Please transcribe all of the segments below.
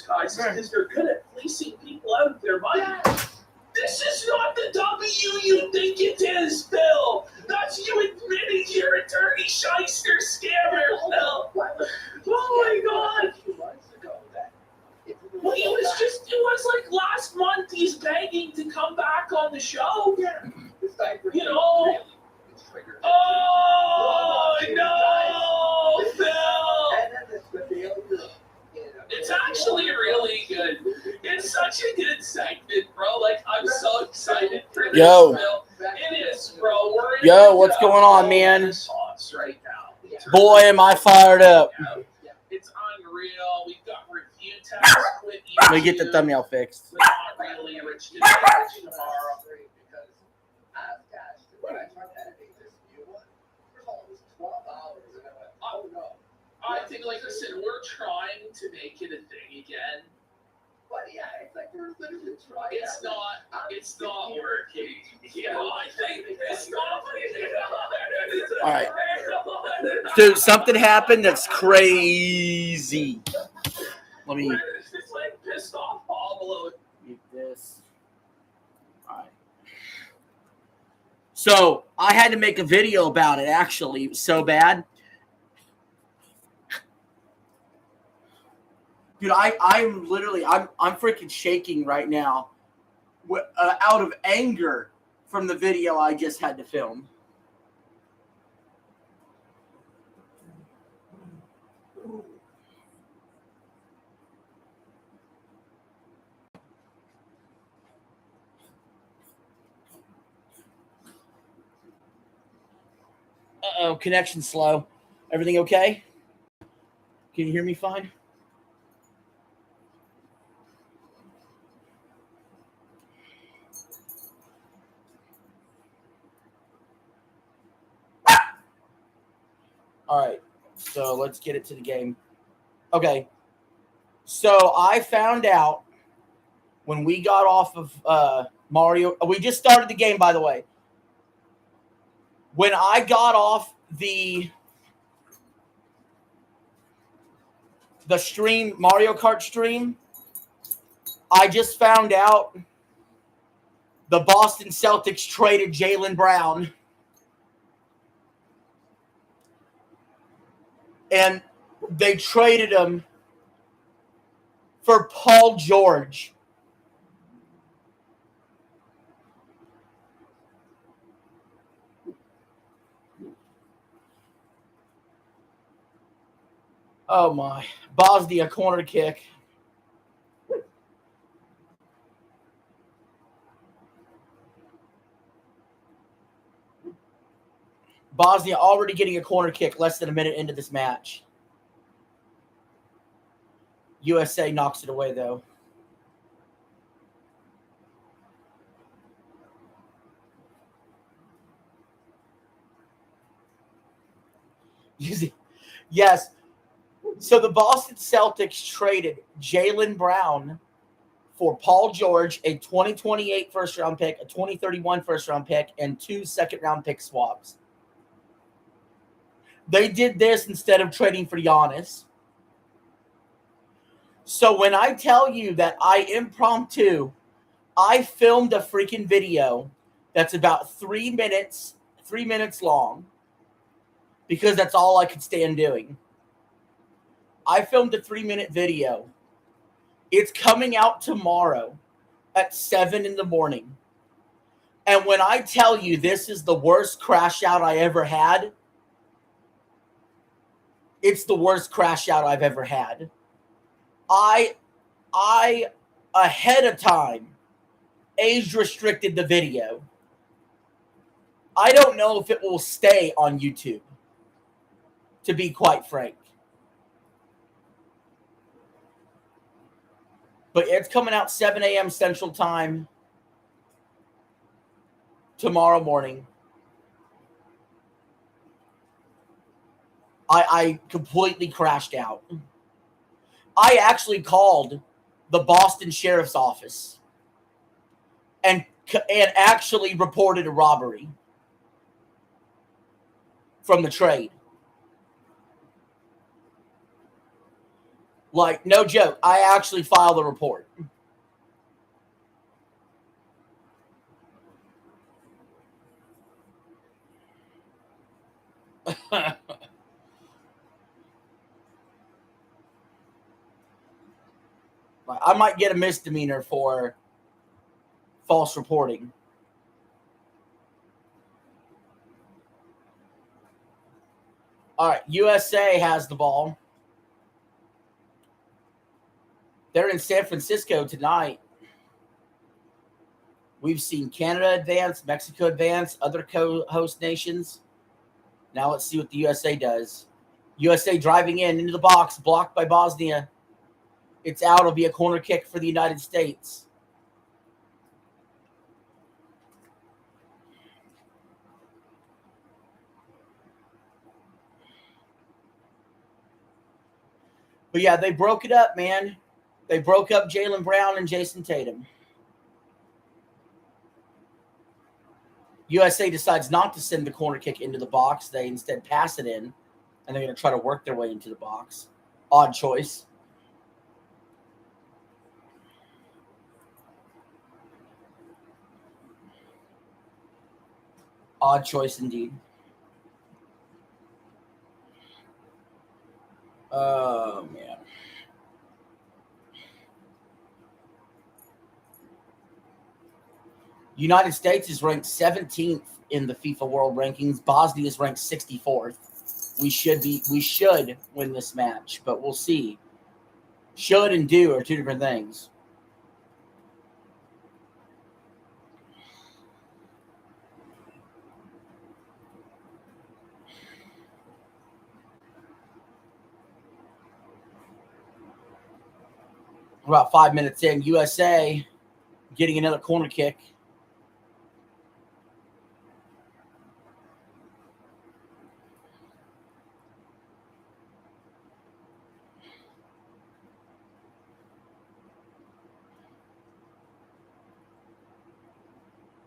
guys is because they're good at fleecing people out of their money. This is not the W you think it is, Phil. That's you admitting you're a dirty shyster scammer, Phil. Oh my God. Well, it was like last month he's begging to come back on the show. You know. Oh, no, Phil. It's actually really good. It's such a good segment, bro. Like, I'm so excited for this, Phil. It is, bro. Yo, what's going on, man? Right now. Boy, am I fired up. It's unreal. We've got review tests with you. Let me get the thumbnail fixed. Not really rich tomorrow. I think, like I said, we're trying to make it a thing again. But yeah, it's like we're literally trying. It's not working. You know, I think it's not working. All right. Dude, something happened that's crazy. Let me It's like pissed off Pablo. mute this. All right. So I had to make a video about it, actually. It was so bad. Dude, I'm freaking shaking right now out of anger from the video I just had to film. Uh-oh, connection slow. Everything okay? Can you hear me fine? All right, so let's get it to the game. Okay, so I found out when we got off of Mario. We just started the game, by the way. When I got off the stream, Mario Kart stream, I just found out the Boston Celtics traded Jaylen Brown. And they traded him for Paul George. Oh, my. Bosnia corner kick. Bosnia already getting a corner kick less than a minute into this match. USA knocks it away, though. Yes. So the Boston Celtics traded Jaylen Brown for Paul George, a 2028 first-round pick, a 2031 first-round pick, and 2 second-round pick swaps. They did this instead of trading for Giannis. So when I tell you that I filmed a freaking video that's about 3 minutes long, because that's all I could stand doing. I filmed a 3-minute video. It's coming out tomorrow at 7 in the morning. And when I tell you this is the worst crash out I ever had, it's the worst crash out I've ever had. I ahead of time age restricted the video. I don't know if it will stay on YouTube, to be quite frank. But it's coming out 7 a.m. Central Time tomorrow morning. I completely crashed out. I actually called the Boston Sheriff's Office and actually reported a robbery from the trade. Like, no joke. I actually filed a report. I might get a misdemeanor for false reporting. All right, USA has the ball. They're in San Francisco tonight. We've seen Canada advance, Mexico advance, other co-host nations. Now let's see what the USA does. USA driving into the box, blocked by Bosnia. It's out. It'll be a corner kick for the United States. But yeah, they broke it up, man. They broke up Jaylen Brown and Jason Tatum. USA decides not to send the corner kick into the box. They instead pass it in, and they're going to try to work their way into the box. Odd choice. Odd choice indeed. Oh, man. United States is ranked 17th in the FIFA World Rankings. Bosnia is ranked 64th. We should win this match, but we'll see. Should and do are two different things. About 5 minutes in, USA getting another corner kick.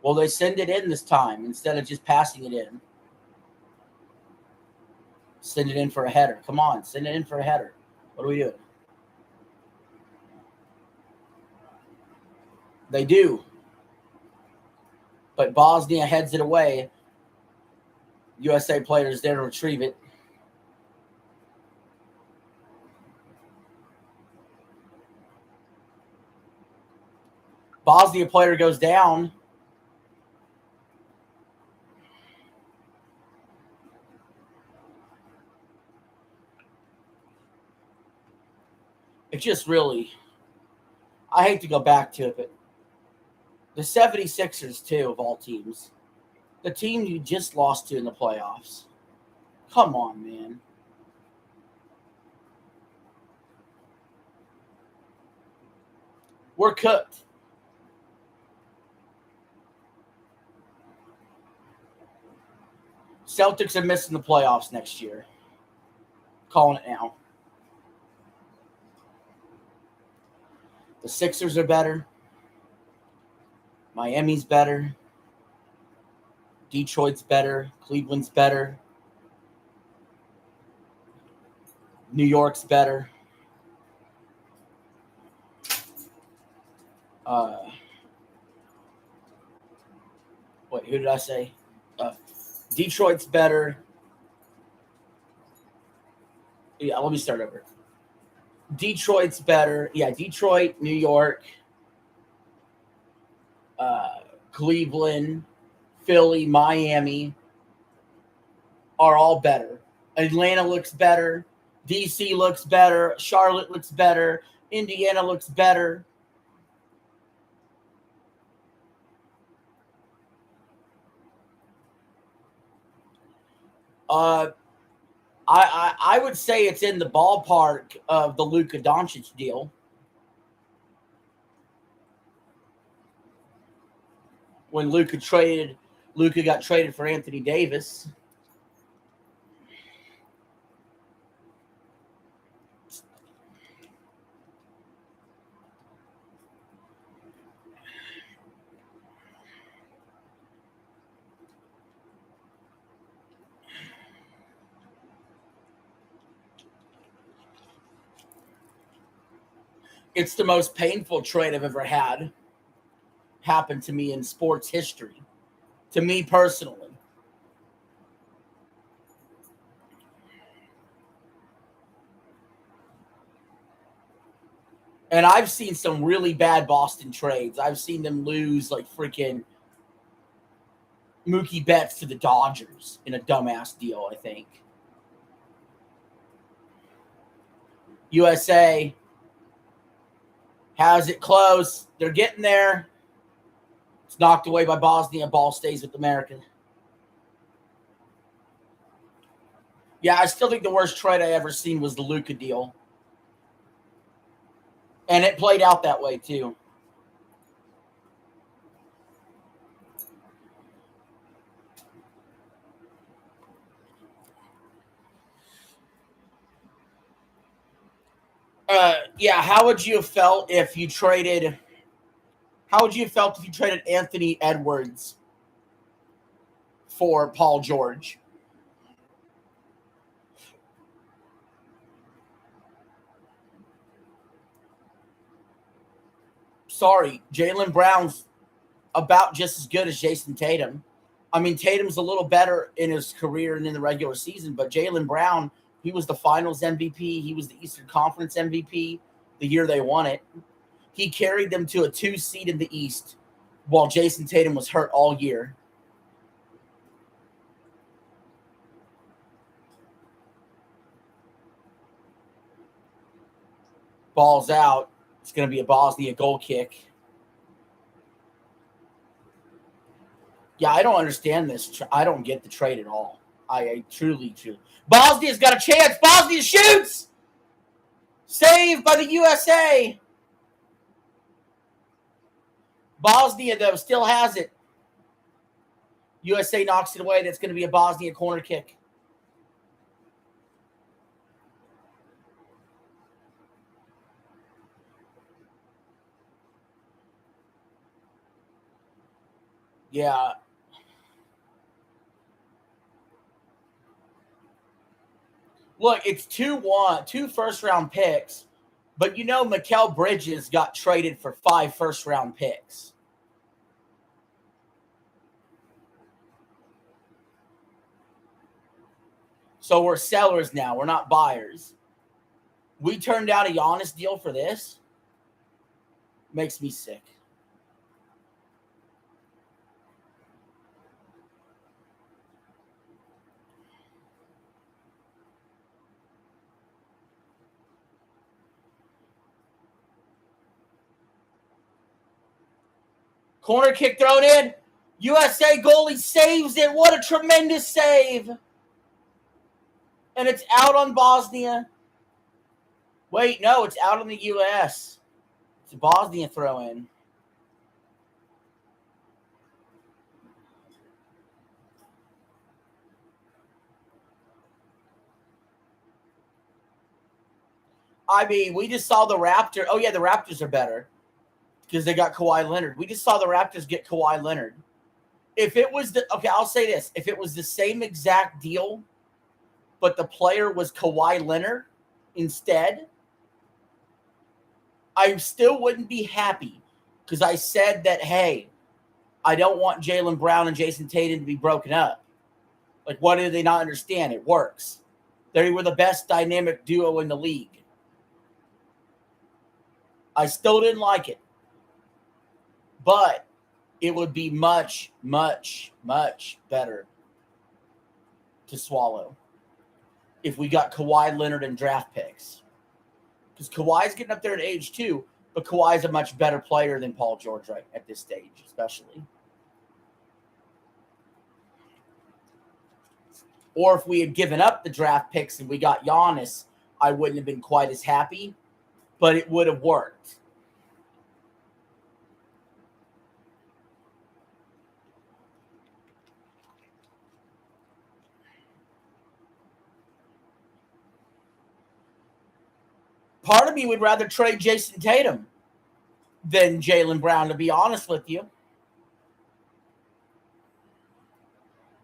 Well, they send it in this time instead of just passing it in. Send it in for a header. Come on, send it in for a header. What are we doing? They do. But Bosnia heads it away. USA players there to retrieve it. Bosnia player goes down. It just really, I hate to go back to it, but the 76ers, too, of all teams, the team you just lost to in the playoffs. Come on, man. We're cooked. Celtics are missing the playoffs next year. Calling it now. The Sixers are better. Miami's better. Detroit's better. Cleveland's better. New York's better. Wait, who did I say? Detroit's better. Yeah, let me start over. Detroit's better. Yeah, Detroit, New York, Cleveland, Philly, Miami are all better. Atlanta looks better. DC looks better. Charlotte looks better. Indiana looks better. I would say it's in the ballpark of the Luka Doncic deal. When Luka got traded for Anthony Davis. It's the most painful trade I've ever had happen to me in sports history. To me personally. And I've seen some really bad Boston trades. I've seen them lose like freaking Mookie Betts to the Dodgers in a dumbass deal, I think. USA has it close. They're getting there. It's knocked away by Bosnia. Ball stays with America. Yeah, I still think the worst trade I ever seen was the Luka deal. And it played out that way, too. Yeah, how would you have felt if you traded... How would you have felt if you traded Anthony Edwards for Paul George? Sorry, Jaylen Brown's about just as good as Jason Tatum. I mean, Tatum's a little better in his career and in the regular season, but Jaylen Brown, he was the Finals MVP. He was the Eastern Conference MVP the year they won it. He carried them to a 2 seed in the East while Jason Tatum was hurt all year. Ball's out. It's going to be a Bosnia goal kick. Yeah, I don't understand this. I don't get the trade at all. I truly. Bosnia's got a chance. Bosnia shoots! Saved by the USA. Bosnia, though, still has it. USA knocks it away. That's going to be a Bosnia corner kick. Yeah. Look, it's 2-1, 2 first-round picks. But you know Mikal Bridges got traded for 5 first-round picks. So we're sellers now. We're not buyers. We turned down a Giannis deal for this. Makes me sick. Corner kick thrown in. USA goalie saves it. What a tremendous save. And it's out on Bosnia. Wait, no, it's out on the U.S. It's a Bosnia throw-in. I mean, we just saw the Raptors. Oh, yeah, the Raptors are better because they got Kawhi Leonard. We just saw the Raptors get Kawhi Leonard. If it was the – okay, I'll say this. If it was the same exact deal, but the player was Kawhi Leonard instead, I still wouldn't be happy because I said that, hey, I don't want Jaylen Brown and Jason Tatum to be broken up. Like, what do they not understand? It works. They were the best dynamic duo in the league. I still didn't like it. But it would be much, much, much better to swallow if we got Kawhi Leonard and draft picks. Because Kawhi's getting up there in age too, but Kawhi's a much better player than Paul George right at this stage, especially. Or if we had given up the draft picks and we got Giannis, I wouldn't have been quite as happy, but it would have worked. Part of me would rather trade Jason Tatum than Jaylen Brown, to be honest with you.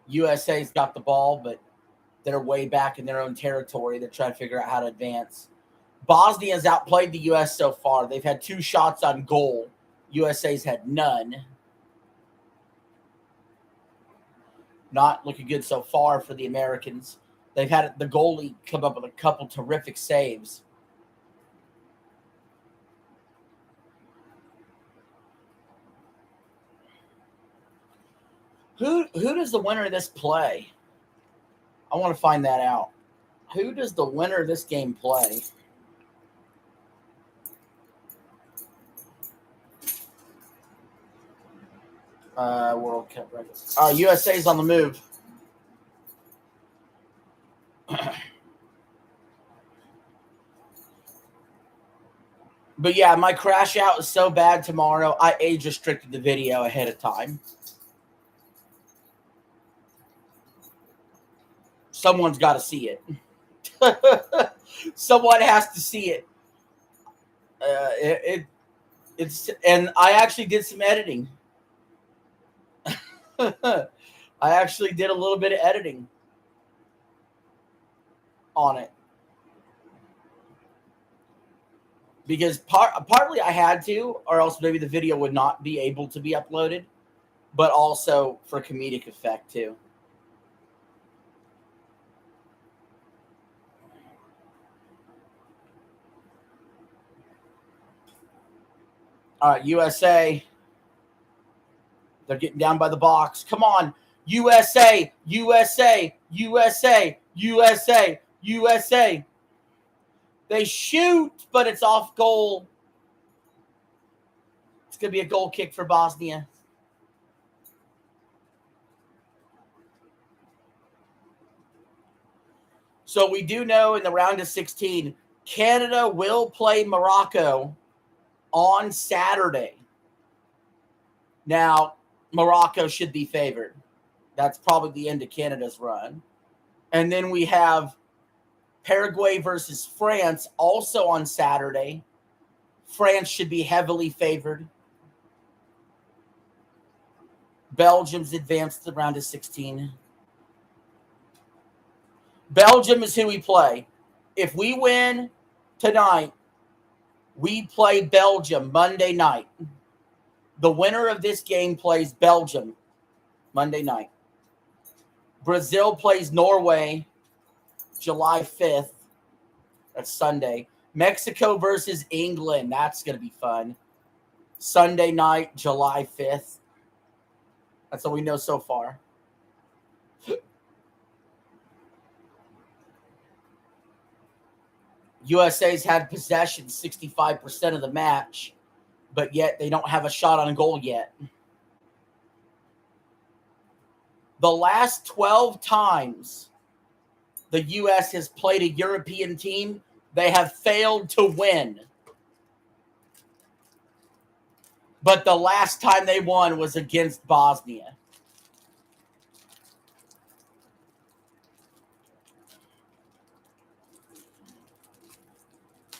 USA's got the ball, but they're way back in their own territory. They're trying to figure out how to advance. Bosnia's outplayed the U.S. so far. They've had 2 shots on goal. USA's had none. Not looking good so far for the Americans. They've had the goalie come up with a couple terrific saves. Who does the winner of this play? I want to find that out. Who does the winner of this game play? World Cup records. USA's on the move. But yeah, my crash out is so bad tomorrow. I age restricted the video ahead of time. Someone's got to see it. Someone has to see it. It's and I actually did some editing. I actually did a little bit of editing on it. Because partly I had to, or else maybe the video would not be able to be uploaded, but also for comedic effect too. All right, USA. They're getting down by the box. Come on, USA, USA, USA, USA, USA. They shoot, but it's off goal. It's going to be a goal kick for Bosnia. So we do know in the round of 16, Canada will play Morocco on Saturday. Now, Morocco should be favored. That's probably the end of Canada's run. And then we have Paraguay versus France also on Saturday. France should be heavily favored. Belgium's advanced to the round of 16. Belgium is who we play. If we win tonight, we play Belgium Monday night. The winner of this game plays Belgium Monday night. Brazil plays Norway July 5th. That's Sunday. Mexico versus England. That's going to be fun. Sunday night, July 5th. That's all we know so far. USA's had possession 65% of the match, but yet they don't have a shot on goal yet. The last 12 times the U.S. has played a European team, they have failed to win. But the last time they won was against Bosnia.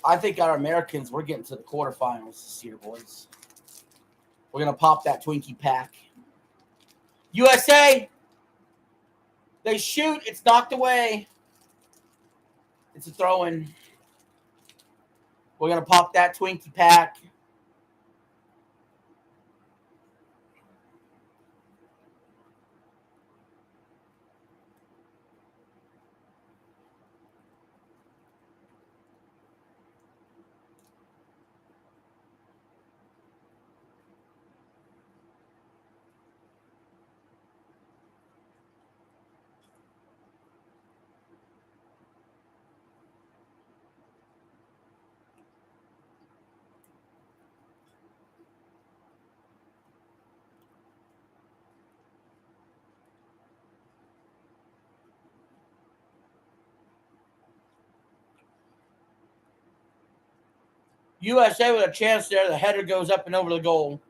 I think our Americans, we're getting to the quarterfinals this year, boys. We're going to pop that Twinkie pack. USA, they shoot. It's knocked away. It's a throw-in. We're going to pop that Twinkie pack. USA with a chance there. The header goes up and over the goal.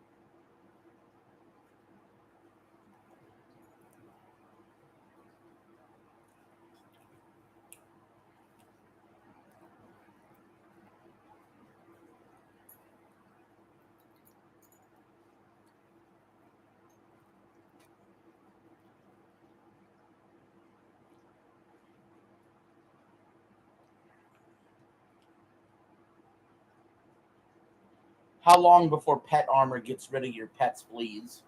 How long before Pet Armor gets rid of your pet's fleas?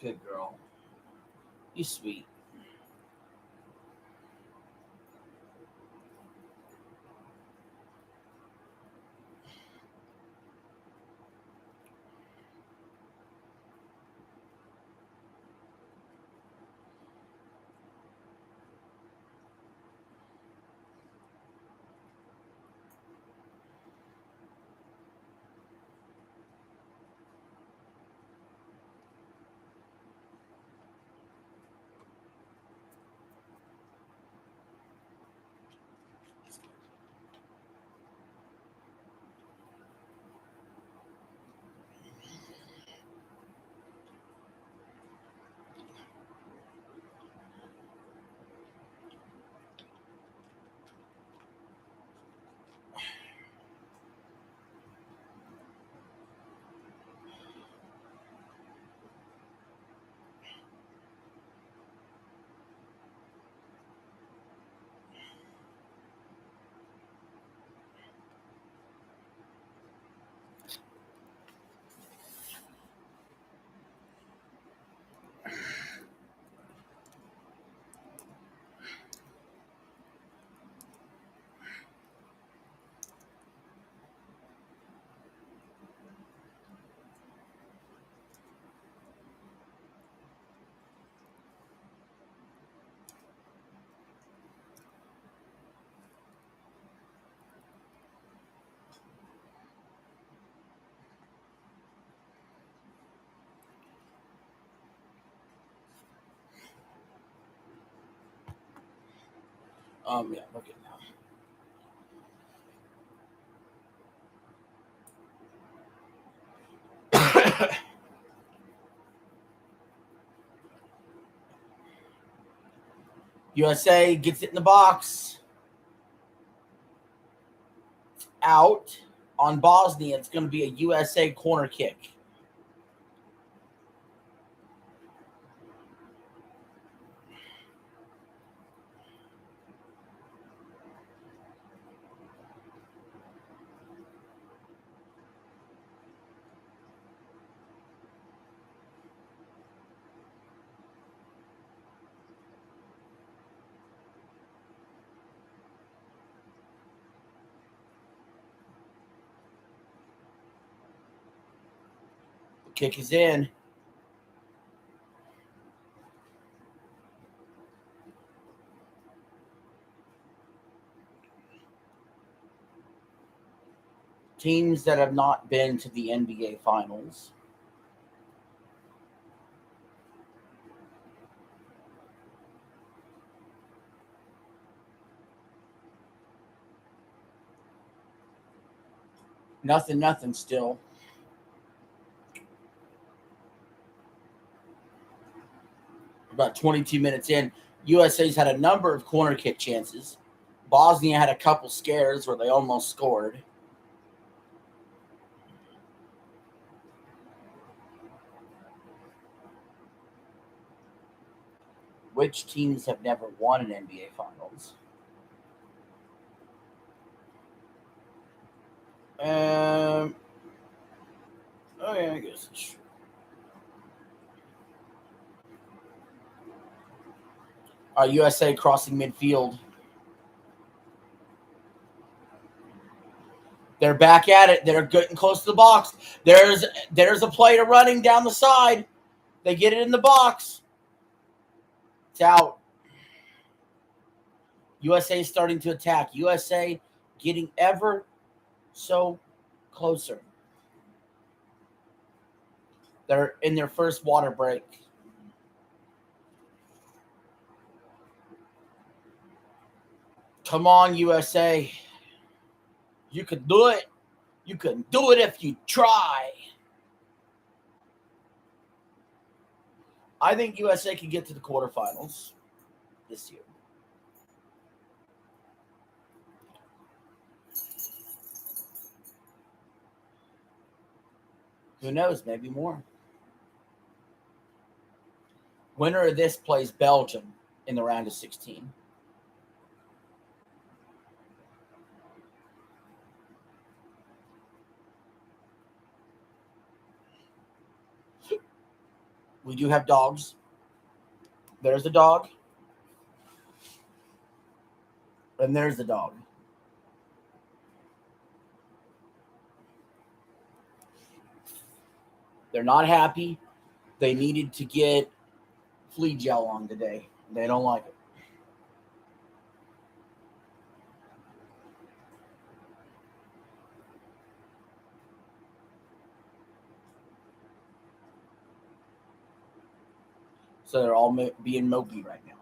Good girl. You sweet. Yeah, look at now. USA gets it in the box. Out on Bosnia. It's going to be a USA corner kick. Kick is in. Teams that have not been to the NBA Finals. Nothing still. About 22 minutes in, USA's had a number of corner kick chances. Bosnia had a couple scares where they almost scored. Which teams have never won an NBA Finals? Oh yeah, I guess it's true. USA crossing midfield. They're back at it. They're getting close to the box. There's a player running down the side. They get it in the box. It's out. USA starting to attack. USA getting ever so closer. They're in their first water break. Come on, USA. You can do it. You can do it if you try. I think USA can get to the quarterfinals this year. Who knows? Maybe more. Winner of this plays Belgium in the round of 16. We do have dogs. There's the dog. And there's the dog. They're not happy. They needed to get flea gel on today. They don't like it. So they're all being mopey right now.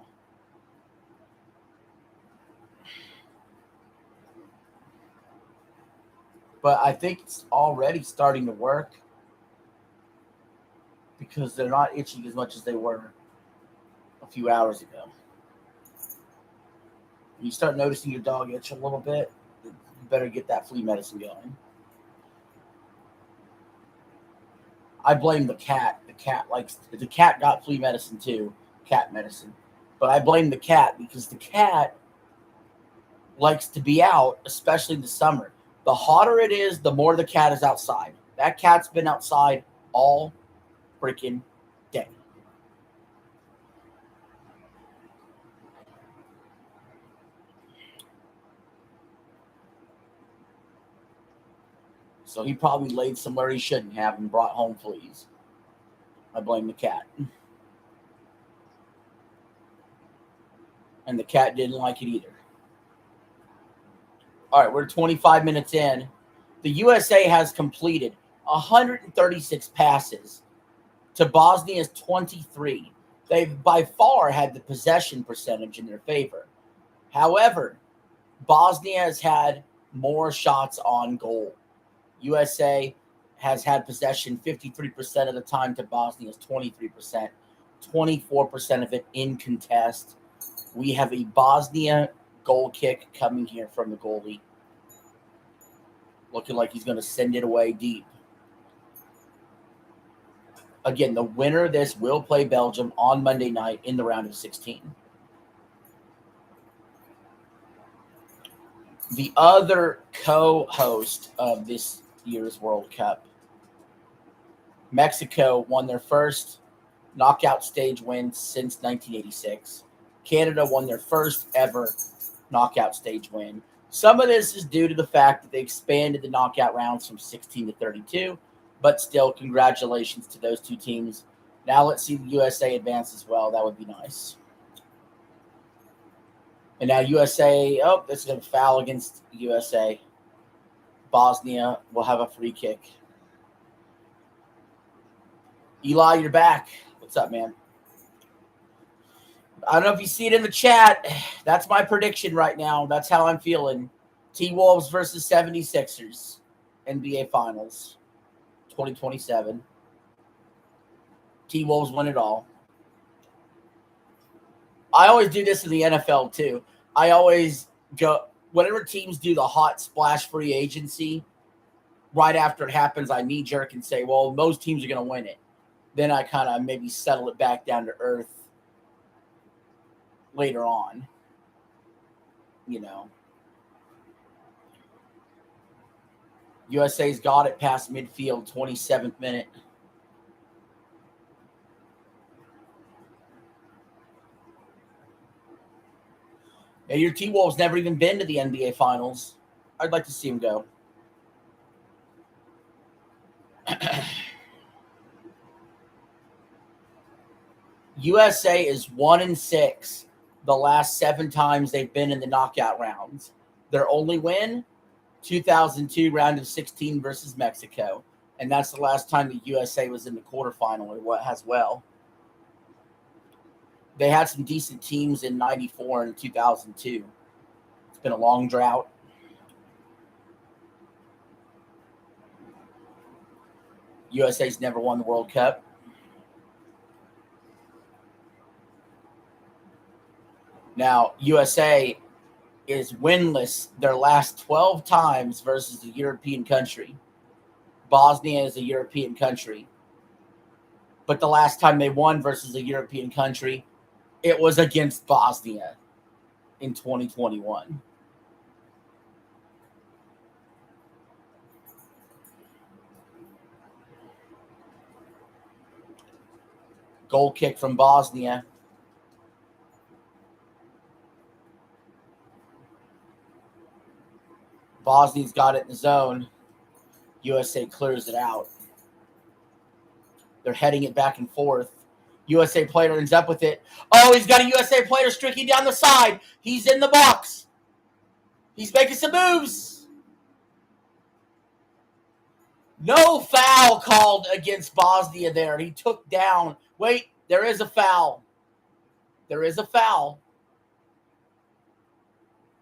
But I think it's already starting to work because they're not itching as much as they were a few hours ago. When you start noticing your dog itch a little bit, you better get that flea medicine going. I blame the cat. The cat got flea medicine too, cat medicine. But I blame the cat because the cat likes to be out, especially in the summer. The hotter it is, the more the cat is outside. That cat's been outside all freaking day. So he probably laid somewhere he shouldn't have and brought home fleas. I blame the cat. And the cat didn't like it either. All right, we're 25 minutes in. The USA has completed 136 passes to Bosnia's 23. They've by far had the possession percentage in their favor. However, Bosnia has had more shots on goal. USA has had possession 53% of the time to Bosnia's 23%, 24% of it in contest. We have a Bosnia goal kick coming here from the goalie. Looking like he's going to send it away deep. Again, the winner of this will play Belgium on Monday night in the round of 16. The other co-host of this year's World Cup, Mexico, won their first knockout stage win since 1986. Canada won their first ever knockout stage win. Some of this is due to the fact that they expanded the knockout rounds from 16 to 32, but still, congratulations to those two teams. Now let's see the USA advance as well. That would be nice. And now USA, this is a foul against USA. Bosnia will have a free kick. Eli, you're back. What's up, man? I don't know if you see it in the chat. That's my prediction right now. That's how I'm feeling. T-Wolves versus 76ers. NBA Finals 2027. T-Wolves win it all. I always do this in the NFL too. I always go, whenever teams do the hot splash free agency, right after it happens, I knee jerk and say, well, most teams are going to win it. Then I kind of maybe settle it back down to earth later on. You know. USA's got it past midfield, 27th minute. Yeah, your T-Wolves never even been to the NBA Finals. I'd like to see them go. USA is 1-6 the last 7 times they've been in the knockout rounds. Their only win, 2002 round of 16 versus Mexico. And that's the last time the USA was in the quarterfinal or what as well. They had some decent teams in 94 and 2002. It's been a long drought. USA's never won the World Cup. Now, USA is winless their last 12 times versus a European country. Bosnia is a European country. But the last time they won versus a European country, it was against Bosnia in 2021. Goal kick from Bosnia. Bosnia's got it in the zone. USA clears it out. They're heading it back and forth. USA player ends up with it. Oh, he's got a USA player streaking down the side. He's in the box. He's making some moves. No foul called against Bosnia there. He took down. Wait, there is a foul. There is a foul.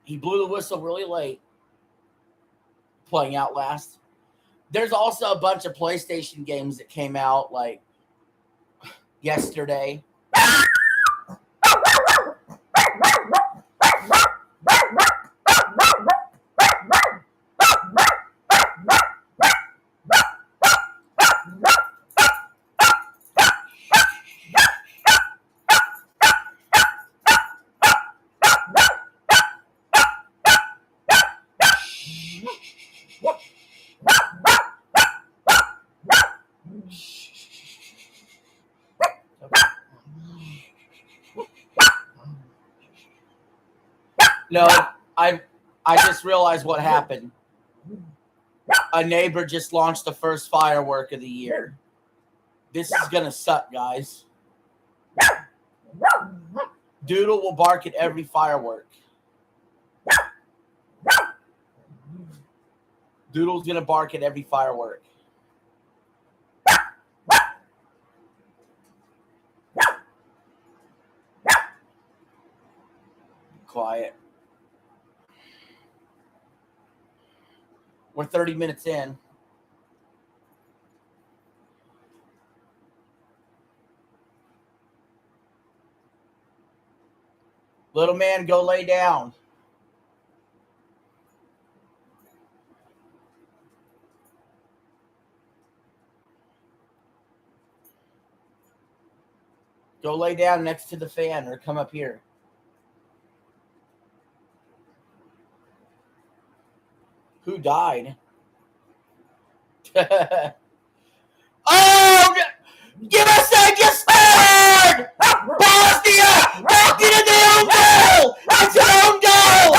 He blew the whistle really late. Playing out last. There's also a bunch of PlayStation games that came out like yesterday. No, I just realized what happened. A neighbor just launched the first firework of the year. This is going to suck, guys. Doodle will bark at every firework. Doodle's going to bark at every firework. Quiet. We're 30 minutes in. Little man, go lay down. Go lay down next to the fan or come up here. Who died? Oh! USA just scored! Bosnia! Back into their own goal! It's their own goal!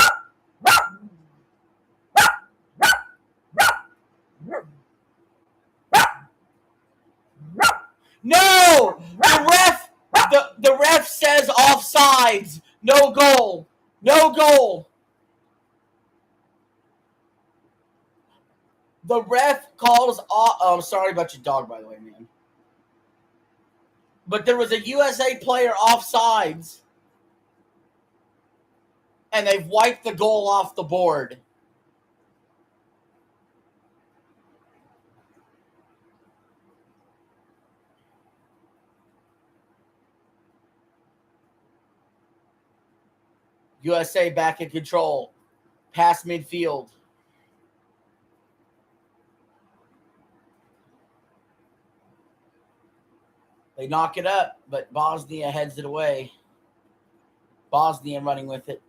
No! The ref says offsides. No goal. No goal. The ref calls off. Oh, I'm sorry about your dog, by the way, man. But there was a USA player offsides, and they've wiped the goal off the board. USA back in control. Past midfield. They knock it up, but Bosnia heads it away. Bosnia running with it.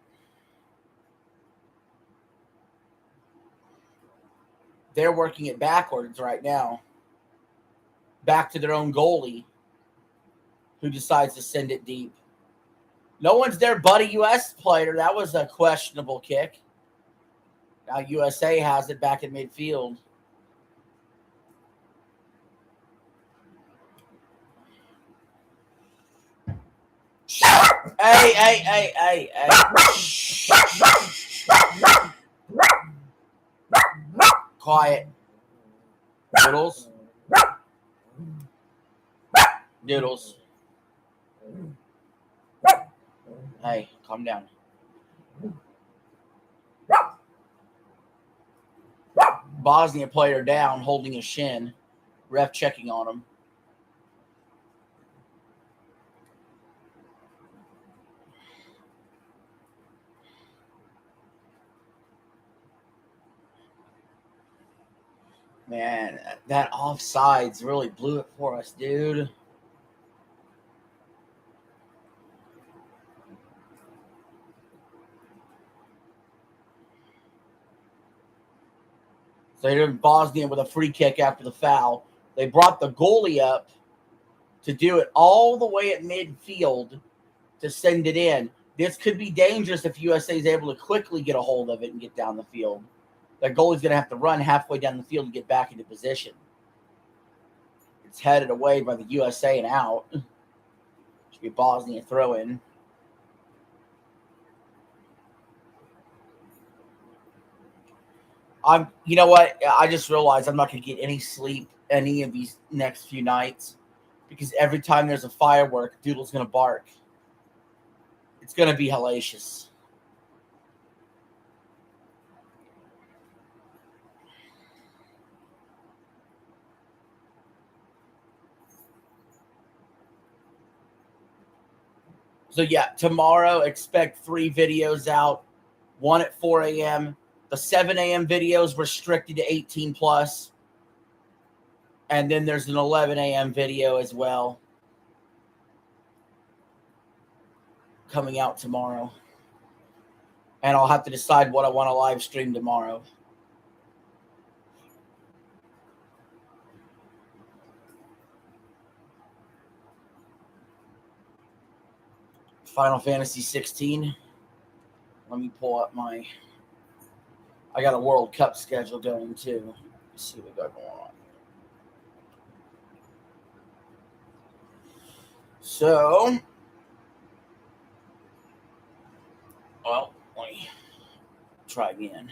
They're working it backwards right now. Back to their own goalie, who decides to send it deep. No one's there but a U.S. player. That was a questionable kick. Now USA has it back in midfield. Hey. Quiet. Littles. Doodles. Hey, calm down. Bosnia player down, holding his shin. Ref checking on him. Man, that offsides really blew it for us, dude. So they're in Bosnia with a free kick after the foul. They brought the goalie up to do it all the way at midfield to send it in. This could be dangerous if USA is able to quickly get a hold of it and get down the field. That goalie's going to have to run halfway down the field to get back into position. It's headed away by the USA and out. Should be Bosnia throw-in. You know what? I just realized I'm not going to get any sleep any of these next few nights because every time there's a firework, Doodle's going to bark. It's going to be hellacious. So, yeah, tomorrow, expect 3 videos out, 1 at 4 a.m. The 7 a.m. video is restricted to 18 plus. And then there's an 11 a.m. video as well coming out tomorrow. And I'll have to decide what I want to live stream tomorrow. Final Fantasy 16. Let me pull up I got a World Cup schedule going too. Let's see what we got going on. So, well, let me try again.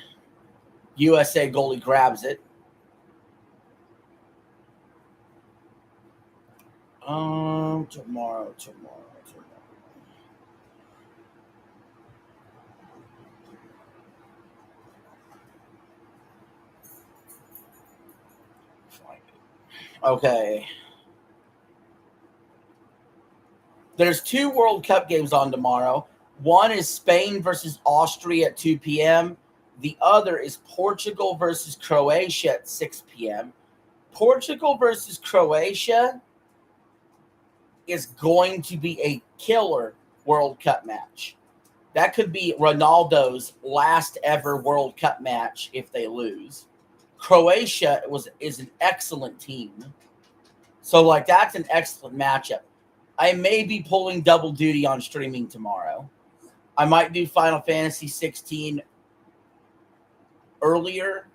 USA goalie grabs it. Tomorrow. Okay. There's 2 World Cup games on tomorrow. One is Spain versus Austria at 2 p.m. The other is Portugal versus Croatia at 6 p.m. Portugal versus Croatia is going to be a killer World Cup match. That could be Ronaldo's last ever World Cup match if they lose. Croatia is an excellent team. So, that's an excellent matchup. I may be pulling double duty on streaming tomorrow. I might do Final Fantasy 16 earlier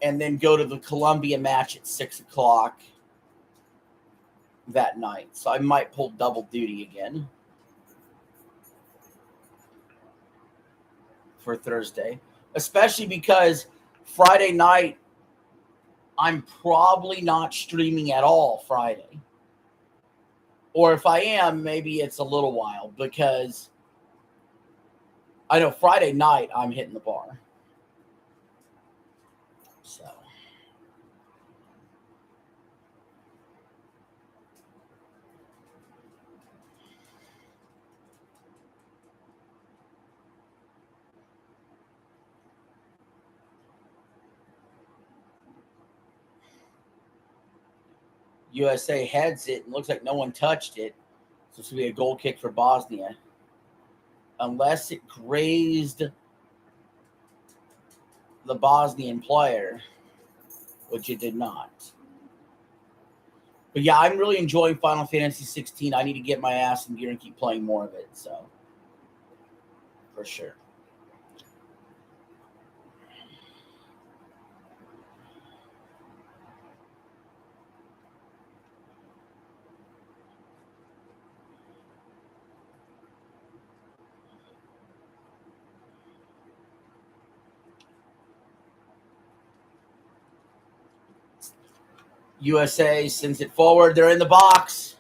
and then go to the Colombia match at 6 o'clock that night. So I might pull double duty again for Thursday, especially because Friday night I'm probably not streaming at all Friday. Or if I am, maybe it's a little while because I know Friday night I'm hitting the bar. So. USA heads it and looks like no one touched it. So it's going to be a goal kick for Bosnia. Unless it grazed the Bosnian player, which it did not. But yeah, I'm really enjoying Final Fantasy 16. I need to get my ass in gear and keep playing more of it. So, for sure. USA sends it forward. They're in the box.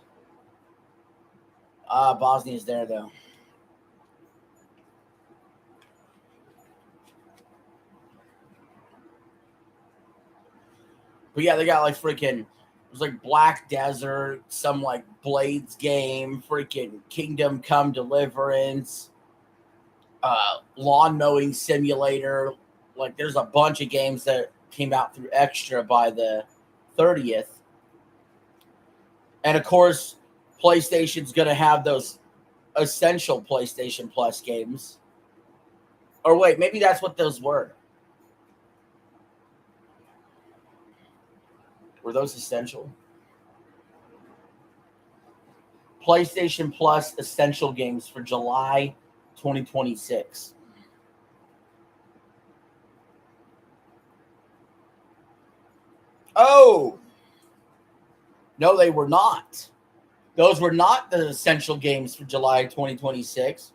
Bosnia's there, though. But yeah, they got like freaking, it was like Black Desert, some like Blades game, freaking Kingdom Come Deliverance, lawn mowing simulator. Like there's a bunch of games that came out through Extra by the 30th. And of course, PlayStation's going to have those essential PlayStation Plus games. Or wait, maybe that's what those were. Were those essential? PlayStation Plus essential games for July 2026. Oh, no, they were not. Those were not the essential games for July 2026.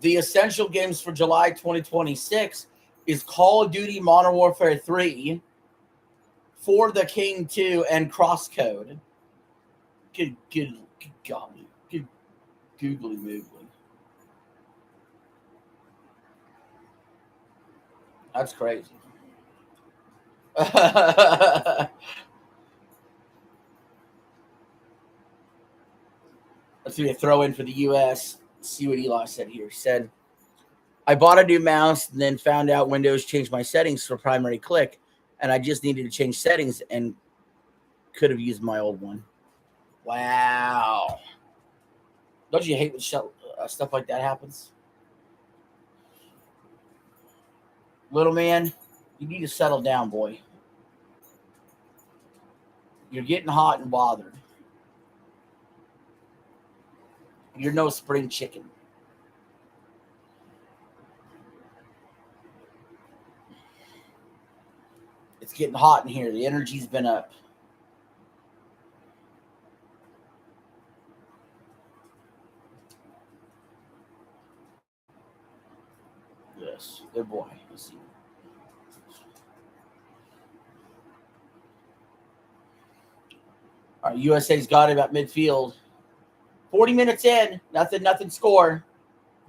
The essential games for July 2026 is Call of Duty Modern Warfare 3, For the King 2, and Crosscode. Good golly. Good googly moogly. That's crazy. Let's see a throw in for the U.S. See what Eli said here. He said, I bought a new mouse and then found out Windows changed my settings for primary click, and I just needed to change settings and could have used my old one. Wow. Don't you hate when stuff like that happens? Little man, you need to settle down, boy. You're getting hot and bothered. You're no spring chicken. It's getting hot in here. The energy's been up. Yes, good boy. Let's see. All right, USA's got it at midfield. 40 minutes in, nothing score.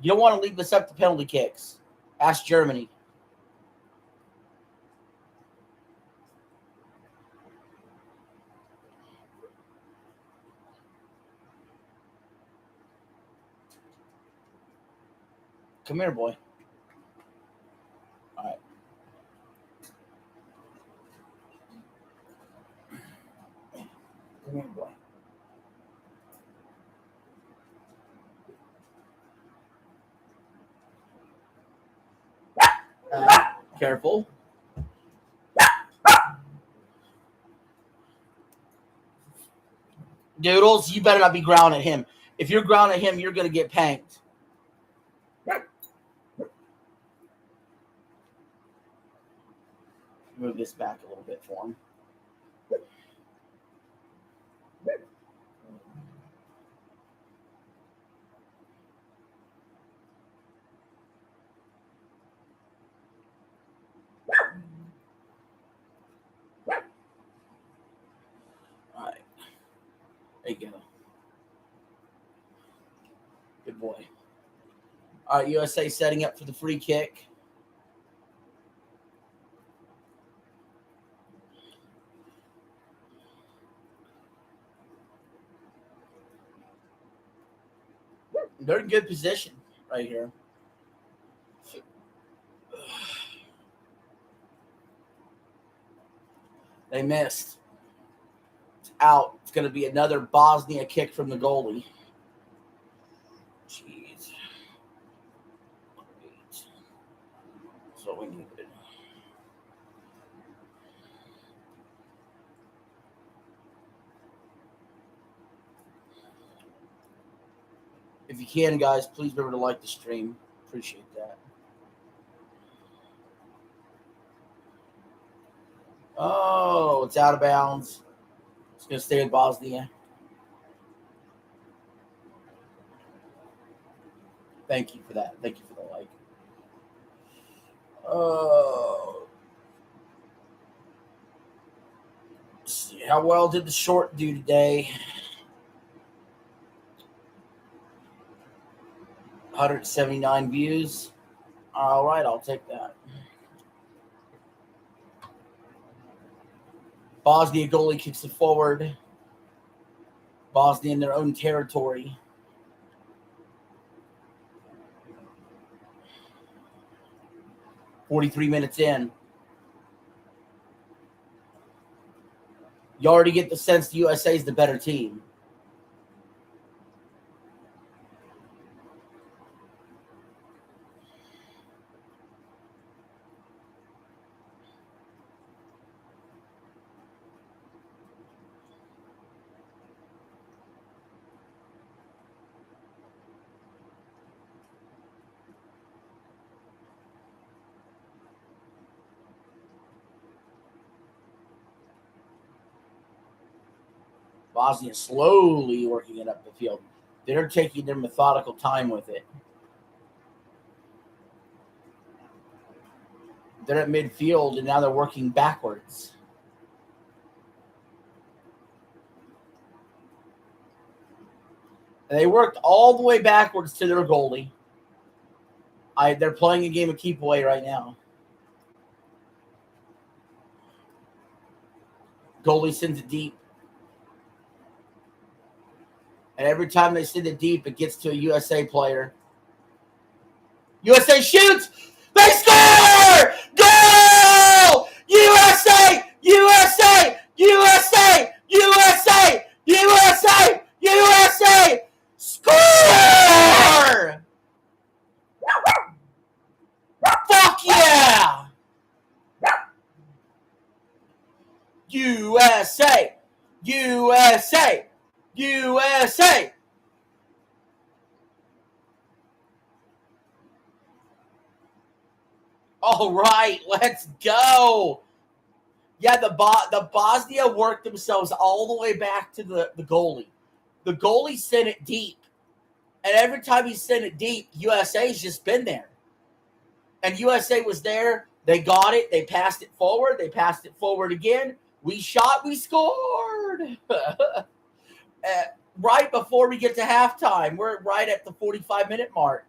You don't want to leave this up to penalty kicks. Ask Germany. Come here, boy. All right. Come here, boy. Careful. Doodles, you better not be growling at him. If you're growling at him, you're going to get panked. Move this back a little bit for him. All right. There you go. Good boy. All right, USA setting up for the free kick. They're in good position right here. They missed. It's out. It's going to be another Bosnia kick from the goalie. Jeez. That's what we needed. If you can, guys, please remember to like the stream. Appreciate that. Oh, it's out of bounds. It's going to stay in Bosnia. Thank you for that. Thank you for the like. Oh. Let's see, how well did the short do today? 179 views. All right, I'll take that. Bosnia goalie kicks it forward. Bosnia in their own territory. "43 minutes in. You already get the sense the USA is the better team. Bosnia slowly working it up the field. They're taking their methodical time with it. They're at midfield, and now they're working backwards. And they worked all the way backwards to their goalie. They're playing a game of keep away right now. Goalie sends it deep. And every time they send it deep, it gets to a USA player. USA shoots! They score! Goal! USA! USA! USA! USA! USA! USA! Score! Fuck yeah! USA! USA! USA! All right, let's go. Yeah, the Bosnia worked themselves all the way back to the goalie. The goalie sent it deep. And every time he sent it deep, USA's just been there. And USA was there. They got it. They passed it forward. They passed it forward again. We shot. We scored. Right before we get to halftime. We're right at the 45-minute mark.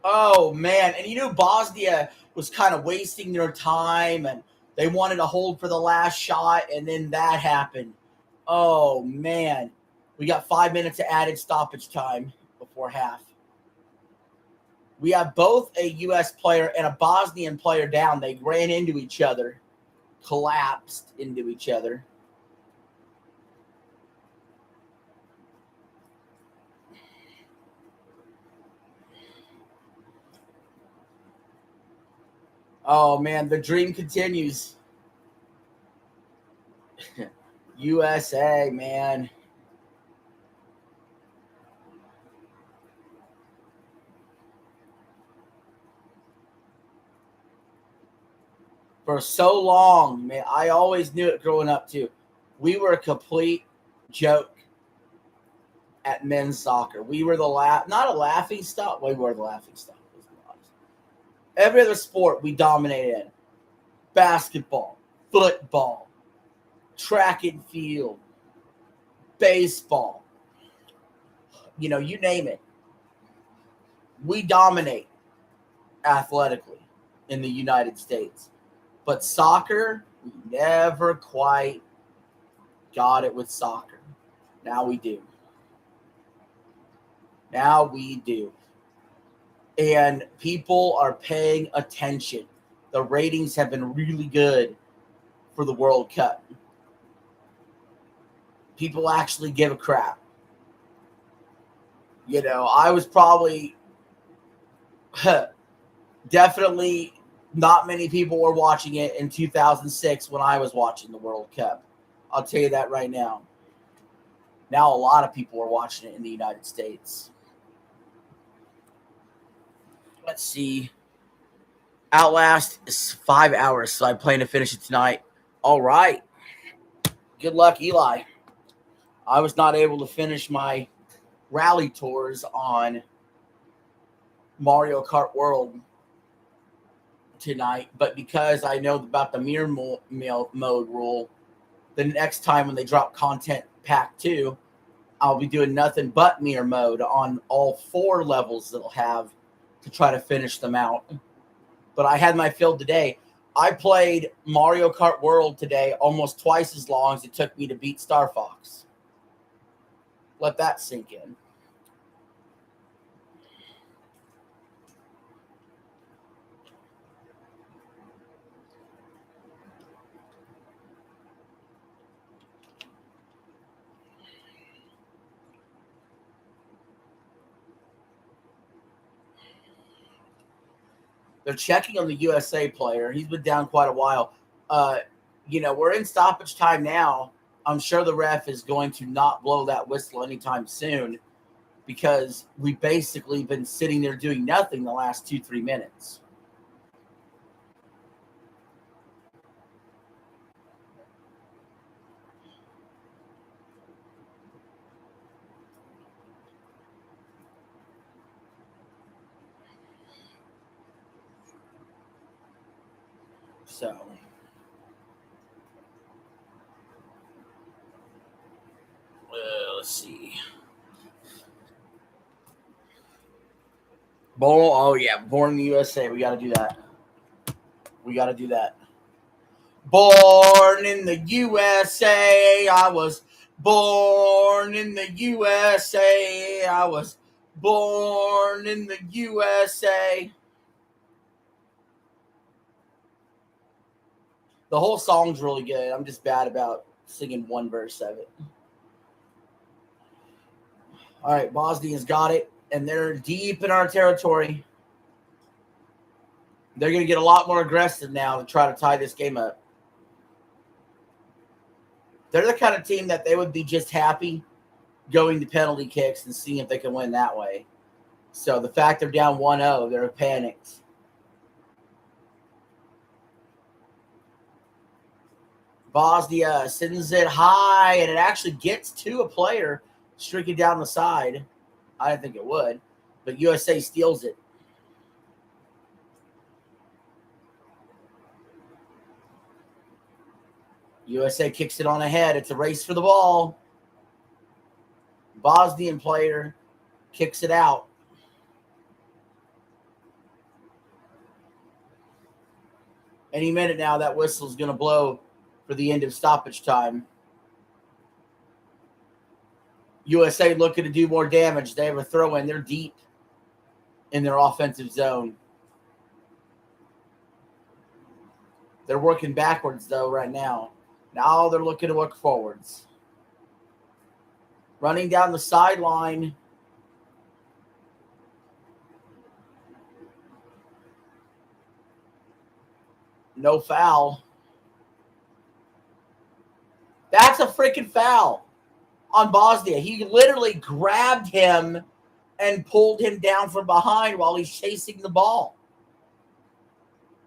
Oh, man. And you knew Bosnia was kind of wasting their time, and they wanted to hold for the last shot, and then that happened. Oh, man. We got 5 minutes of added stoppage time before half. We have both a U.S. player and a Bosnian player down. They ran into each other, collapsed into each other. Oh, man, the dream continues. USA, man. For so long, man, I always knew it growing up, too. We were a complete joke at men's soccer. We were not a laughing stock. We were the laughing stock. Every other sport we dominated in. Basketball, football, track and field, baseball. You know, you name it. We dominate athletically in the United States. But soccer, we never quite got it with soccer. Now we do. Now we do. And people are paying attention. The ratings have been really good for the World Cup. People actually give a crap. You know, I was probably definitely not many people were watching it in 2006 when I was watching the World Cup. I'll tell you that right now. Now a lot of people are watching it in the United States. Let's see. Outlast is 5 hours, so I plan to finish it tonight. All right. Good luck, Eli. I was not able to finish my rally tours on Mario Kart World. tonight, but because I know about the mirror mode rule, the next time when they drop content pack 2, I'll be doing nothing but mirror mode on all 4 levels that I'll have to try to finish them out. But I had my fill today. I played Mario Kart World today almost twice as long as it took me to beat Star Fox. Let that sink in. They're checking on the USA player. He's been down quite a while. We're in stoppage time now. I'm sure the ref is going to not blow that whistle anytime soon because we've basically been sitting there doing nothing the last 2-3 minutes. So, let's see. Born in the USA. We got to do that. Born in the USA. I was born in the USA. I was born in the USA. The whole song's really good. I'm just bad about singing one verse of it. All right, Bosnia's got it, and they're deep in our territory. They're going to get a lot more aggressive now to try to tie this game up. They're the kind of team that they would be just happy going to penalty kicks and seeing if they can win that way. So the fact they're down 1-0, they're panicked. Bosnia sends it high, and it actually gets to a player streaking down the side. I didn't think it would, but USA steals it. USA kicks it on ahead. It's a race for the ball. Bosnian player kicks it out. Any minute now, that whistle is going to blow for the end of stoppage time. USA looking to do more damage. They have a throw in. They're deep in their offensive zone. They're working backwards, though, right now. Now they're looking to work forwards. Running down the sideline. No foul. That's a freaking foul on Bosnia. He literally grabbed him and pulled him down from behind while he's chasing the ball.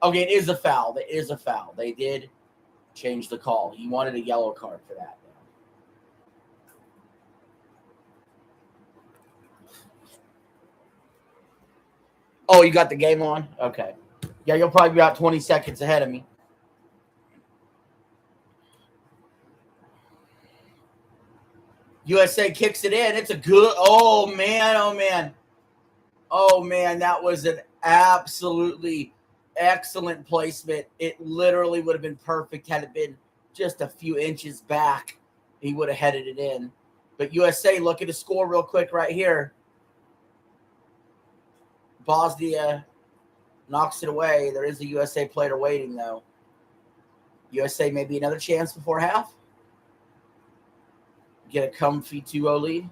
Okay, it is a foul. It is a foul. They did change the call. He wanted a yellow card for that. Oh, you got the game on? Okay. Yeah, you'll probably be about 20 seconds ahead of me. USA kicks it in. It's a good – oh, man. Oh, man, that was an absolutely excellent placement. It literally would have been perfect had it been just a few inches back. He would have headed it in. But USA looking to score real quick right here. Bosnia knocks it away. There is a USA player waiting, though. USA maybe another chance before half. Get a comfy 2-0 lead.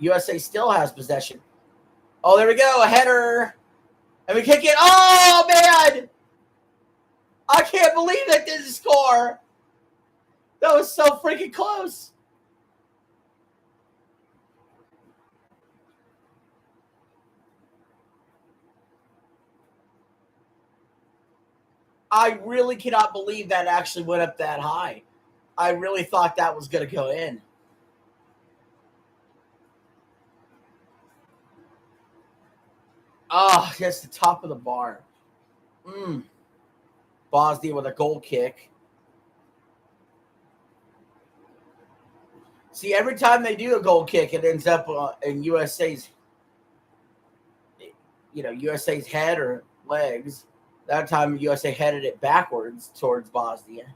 USA still has possession. Oh, there we go. A header. And we kick it. Oh, man. I can't believe that didn't score. That was so freaking close. I really cannot believe that actually went up that high. I really thought that was going to go in. Oh, yes, the top of the bar. Bosnia with a goal kick. See, every time they do a goal kick, it ends up in USA's head or legs. That time, USA headed it backwards towards Bosnia.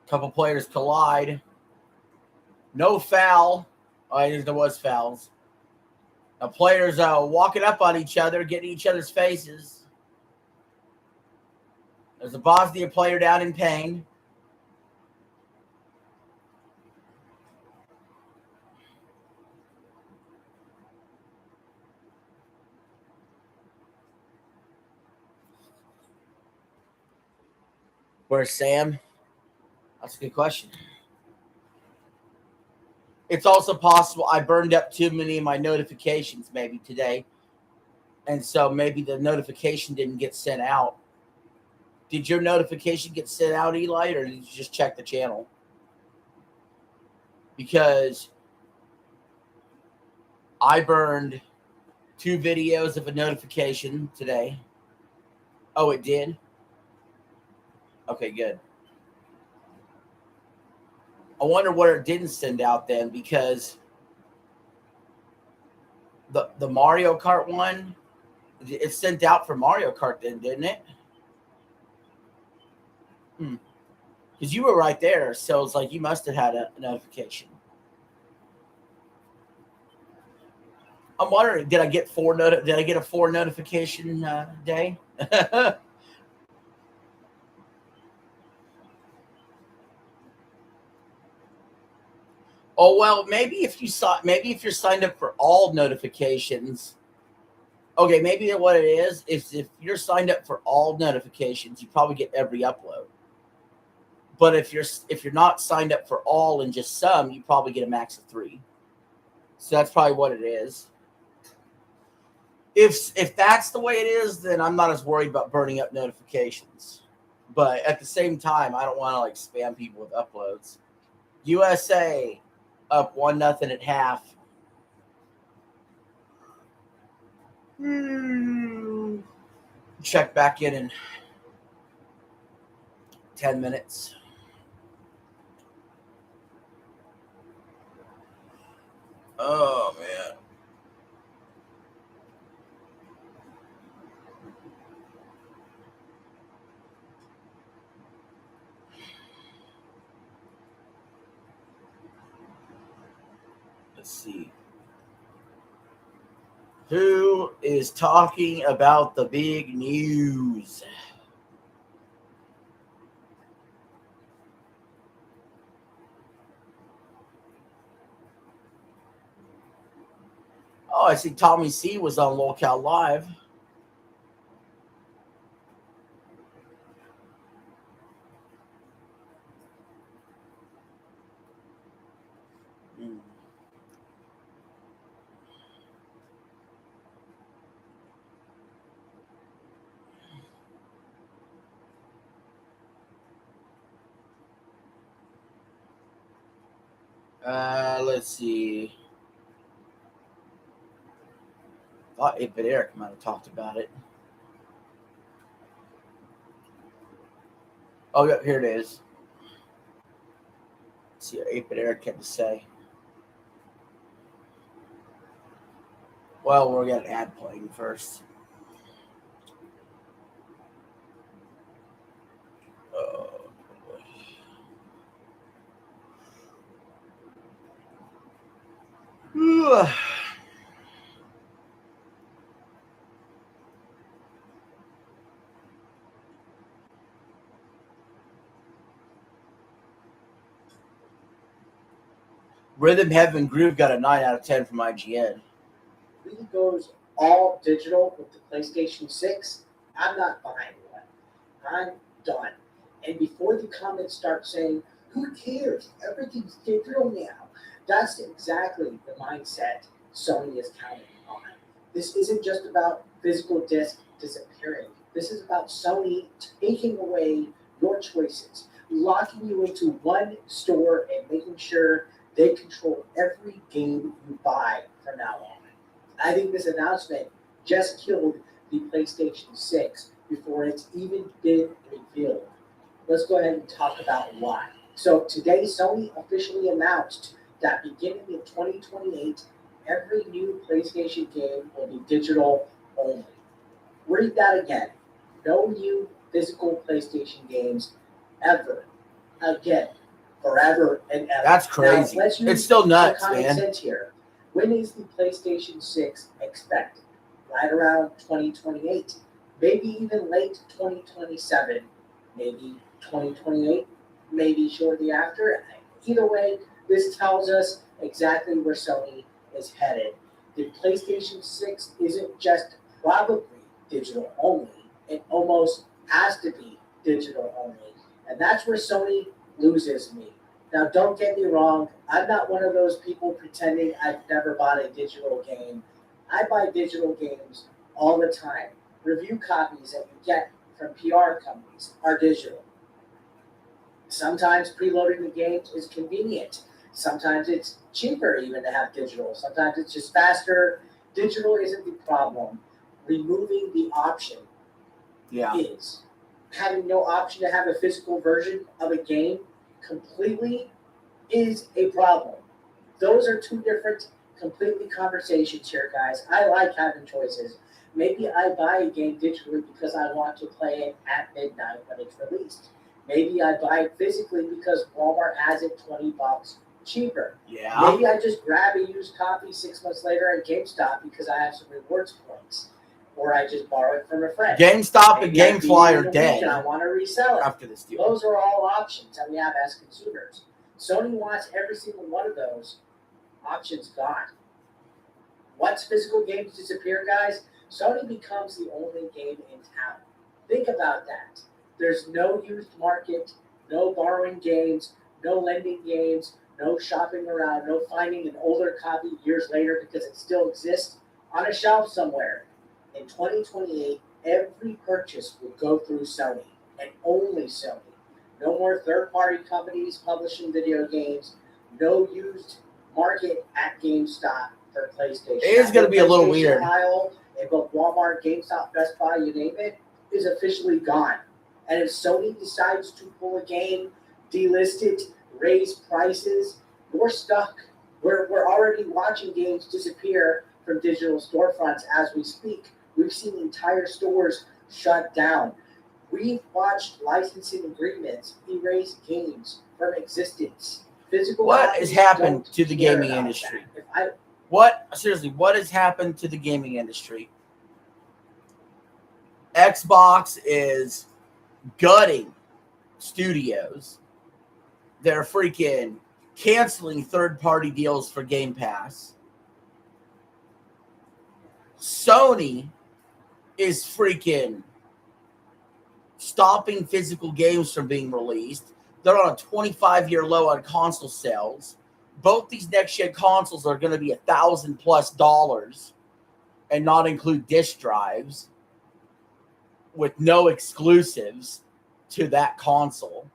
Couple players collide. No foul. Oh, there was fouls. Now players walking up on each other, getting each other's faces. There's a Bosnia player down in pain. Where's Sam? That's a good question. It's also possible I burned up too many of my notifications maybe today. And so maybe the notification didn't get sent out. Did your notification get sent out, Eli, or did you just check the channel? Because I burned 2 videos of a notification today. Oh, it did? Okay, good. I wonder what it didn't send out then, because the Mario Kart one, it sent out for Mario Kart then, didn't it? Because you were right there, so it's like you must have had a notification. I'm wondering, did I get a 4 notification day? Oh well, maybe if you're signed up for all notifications. Okay, maybe what it is if you're signed up for all notifications, you probably get every upload. But if you're not signed up for all and just some, you probably get a max of 3. So that's probably what it is. If that's the way it is, then I'm not as worried about burning up notifications. But at the same time, I don't want to like spam people with uploads. USA up 1-0 at half. Check back in 10 minutes. Oh man. Let's see. Who is talking about the big news? Oh, I see Tommy C was on Locale Live. Let's see. I thought 8-Bit Eric might have talked about it. Oh, yep, here it is. Let's see what 8-Bit Eric had to say. Well, we're got an ad playing first. Rhythm Heaven Groove got a 9 out of 10 from IGN. He goes all digital with the PlayStation 6. I'm not buying one. I'm done. And before the comments start saying, who cares? Everything's digital now. That's exactly the mindset Sony is counting on. This isn't just about physical disc disappearing. This is about Sony taking away your choices, locking you into one store and making sure they control every game you buy from now on. I think this announcement just killed the PlayStation 6 before it's even been revealed. Let's go ahead and talk about why. So today, Sony officially announced that beginning in 2028, every new PlayStation game will be digital only. Read that again. No new physical PlayStation games ever again, forever and ever. That's crazy. Now, let's use It's still nuts, some common man. sense here. When is the PlayStation 6 expected? Right around 2028, maybe even late 2027, maybe 2028, maybe shortly after. Either way, this tells us exactly where Sony is headed. The PlayStation 6 isn't just probably digital only, it almost has to be digital only. And that's where Sony loses me. Now, don't get me wrong, I'm not one of those people pretending I've never bought a digital game. I buy digital games all the time. Review copies that you get from PR companies are digital. Sometimes preloading the games is convenient. Sometimes it's cheaper even to have digital. Sometimes it's just faster. Digital isn't the problem. Removing the option is. Having no option to have a physical version of a game completely is a problem. Those are two different completely conversations here, guys. I like having choices. Maybe I buy a game digitally because I want to play it at midnight when it's released. Maybe I buy it physically because Walmart has it $20 cheaper. Yeah. Maybe I just grab a used copy 6 months later at GameStop because I have some rewards points. Or I just borrow it from a friend. GameStop and Maybe I beat GameFly it are in a dead week and I want to resell it. after this deal. Those are all options that we have as consumers. Sony wants every single one of those options gone. Once physical games disappear, guys, Sony becomes the only game in town. Think about that. There's no used market, no borrowing games, no lending games, no shopping around, no finding an older copy years later because it still exists on a shelf somewhere. In 2028, every purchase will go through Sony, and only Sony. No more third-party companies publishing video games. No used market at GameStop for PlayStation. It is going to be a little PlayStation weird. Aisle in both Walmart, GameStop, Best Buy, you name it, is officially gone. And if Sony decides to pull a game, delist it, raise prices, we're stuck. We're already watching games disappear from digital storefronts as we speak. We've seen entire stores shut down. We've watched licensing agreements erase games from existence. Physical What has copies happened don't to the care gaming about industry? that. What has happened to the gaming industry? Xbox is gutting studios. They're freaking canceling third-party deals for Game Pass. Sony is freaking stopping physical games from being released. They're on a 25-year low on console sales. Both these next-gen consoles are going to be $1,000+ and not include disk drives with no exclusives to that console.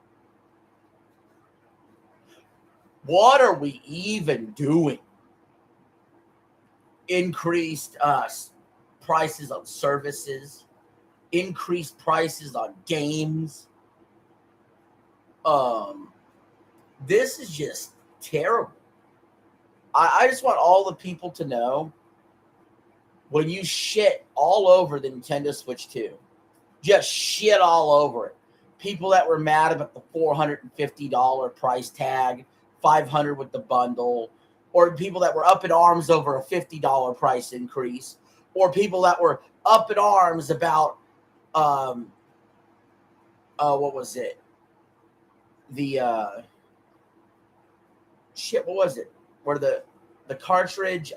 What are we even doing? Increased prices on services, increased prices on games. This is just terrible. I just want all the people to know when you shit all over the Nintendo Switch 2, just shit all over it. People that were mad about the $450 price tag, $500 with the bundle, or people that were up in arms over a $50 price increase, or people that were up in arms about what was it? What was it? Where the cartridge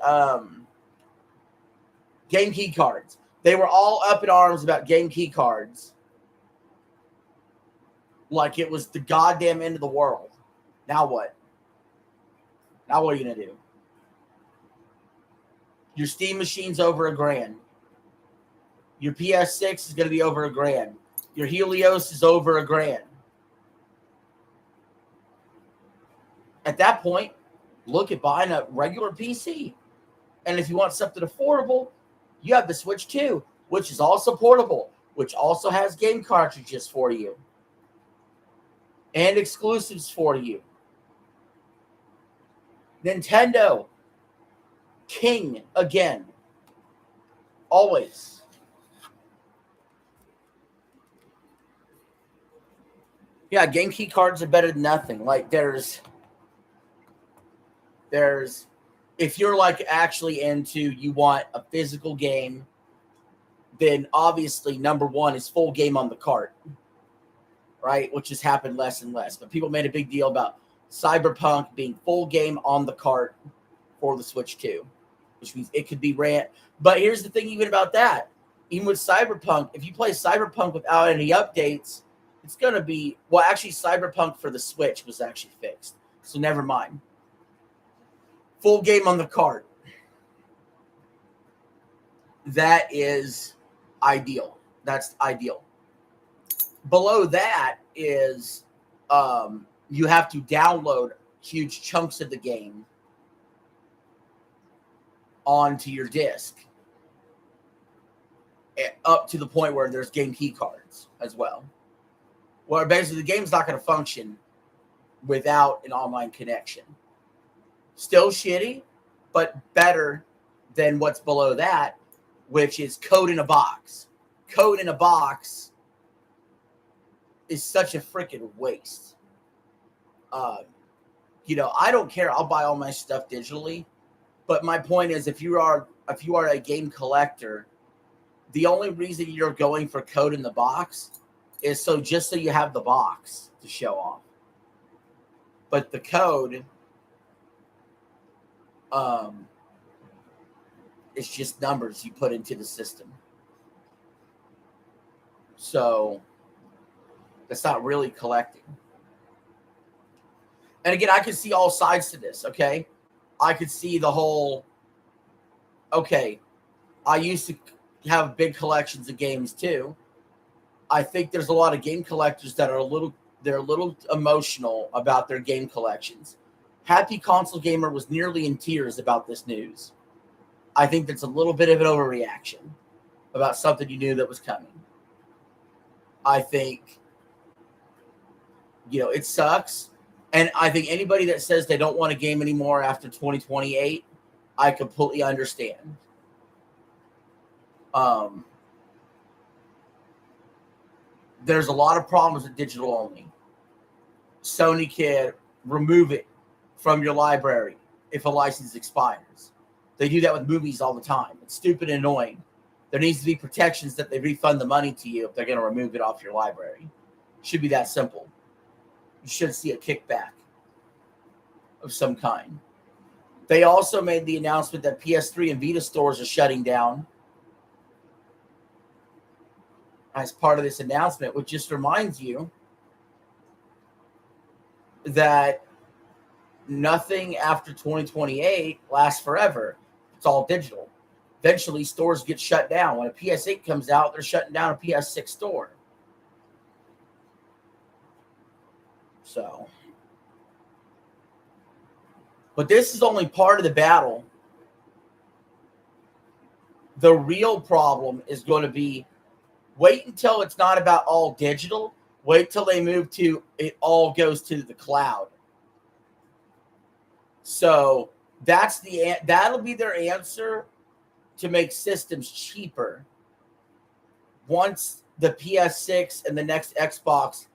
game key cards. They were all up in arms about game key cards. Like it was the goddamn end of the world. Now what? Now what are you going to do? Your Steam machine's over $1,000. Your PS6 is going to be over $1,000. Your Helios is over $1,000. At that point, look at buying a regular PC. And if you want something affordable, you have the Switch 2, which is also portable, which also has game cartridges for you and exclusives for you. Nintendo, king again. Always. Yeah, game key cards are better than nothing. Like there's if you're like actually into you want a physical game, then obviously number one is full game on the cart, right? Which has happened less and less. But people made a big deal about Cyberpunk being full game on the cart for the Switch 2, which means it could be ran. But here's the thing, even about that, even with Cyberpunk, if you play Cyberpunk without any updates, it's going to be, well, actually Cyberpunk for the Switch was actually fixed. So never mind. Full game on the cart. That is ideal. That's ideal. Below that is you have to download huge chunks of the game onto your disc, up to the point where there's game key cards as well. Where basically the game's not going to function without an online connection. Still shitty, but better than what's below that, which is code in a box. Code in a box is such a freaking waste. I don't care. I'll buy all my stuff digitally. But my point is, if you are a game collector, the only reason you're going for code in the box is so you have the box to show off. But the code is just numbers you put into the system. So that's not really collecting. And again, I can see all sides to this, okay? I could see the whole, okay, I used to have big collections of games too. I think there's a lot of game collectors that are a little emotional about their game collections. Happy Console Gamer was nearly in tears about this news. I think that's a little bit of an overreaction about something you knew that was coming. I think, it sucks. And I think anybody that says they don't want a game anymore after 2028, I completely understand. There's a lot of problems with digital only. Sony can remove it from your library if a license expires. They do that with movies all the time. It's stupid and annoying. There needs to be protections that they refund the money to you if they're going to remove it off your library. It should be that simple. You should see a kickback of some kind. They also made the announcement that PS3 and Vita stores are shutting down as part of this announcement, which just reminds you that nothing after 2028 lasts forever. It's all digital. Eventually, stores get shut down. When a PS8 comes out, they're shutting down a PS6 store. So, but this is only part of the battle. The real problem is going to be wait until it's not about all digital. Wait till they move to it all goes to the cloud. So that'll be their answer to make systems cheaper. Once the PS6 and the next Xbox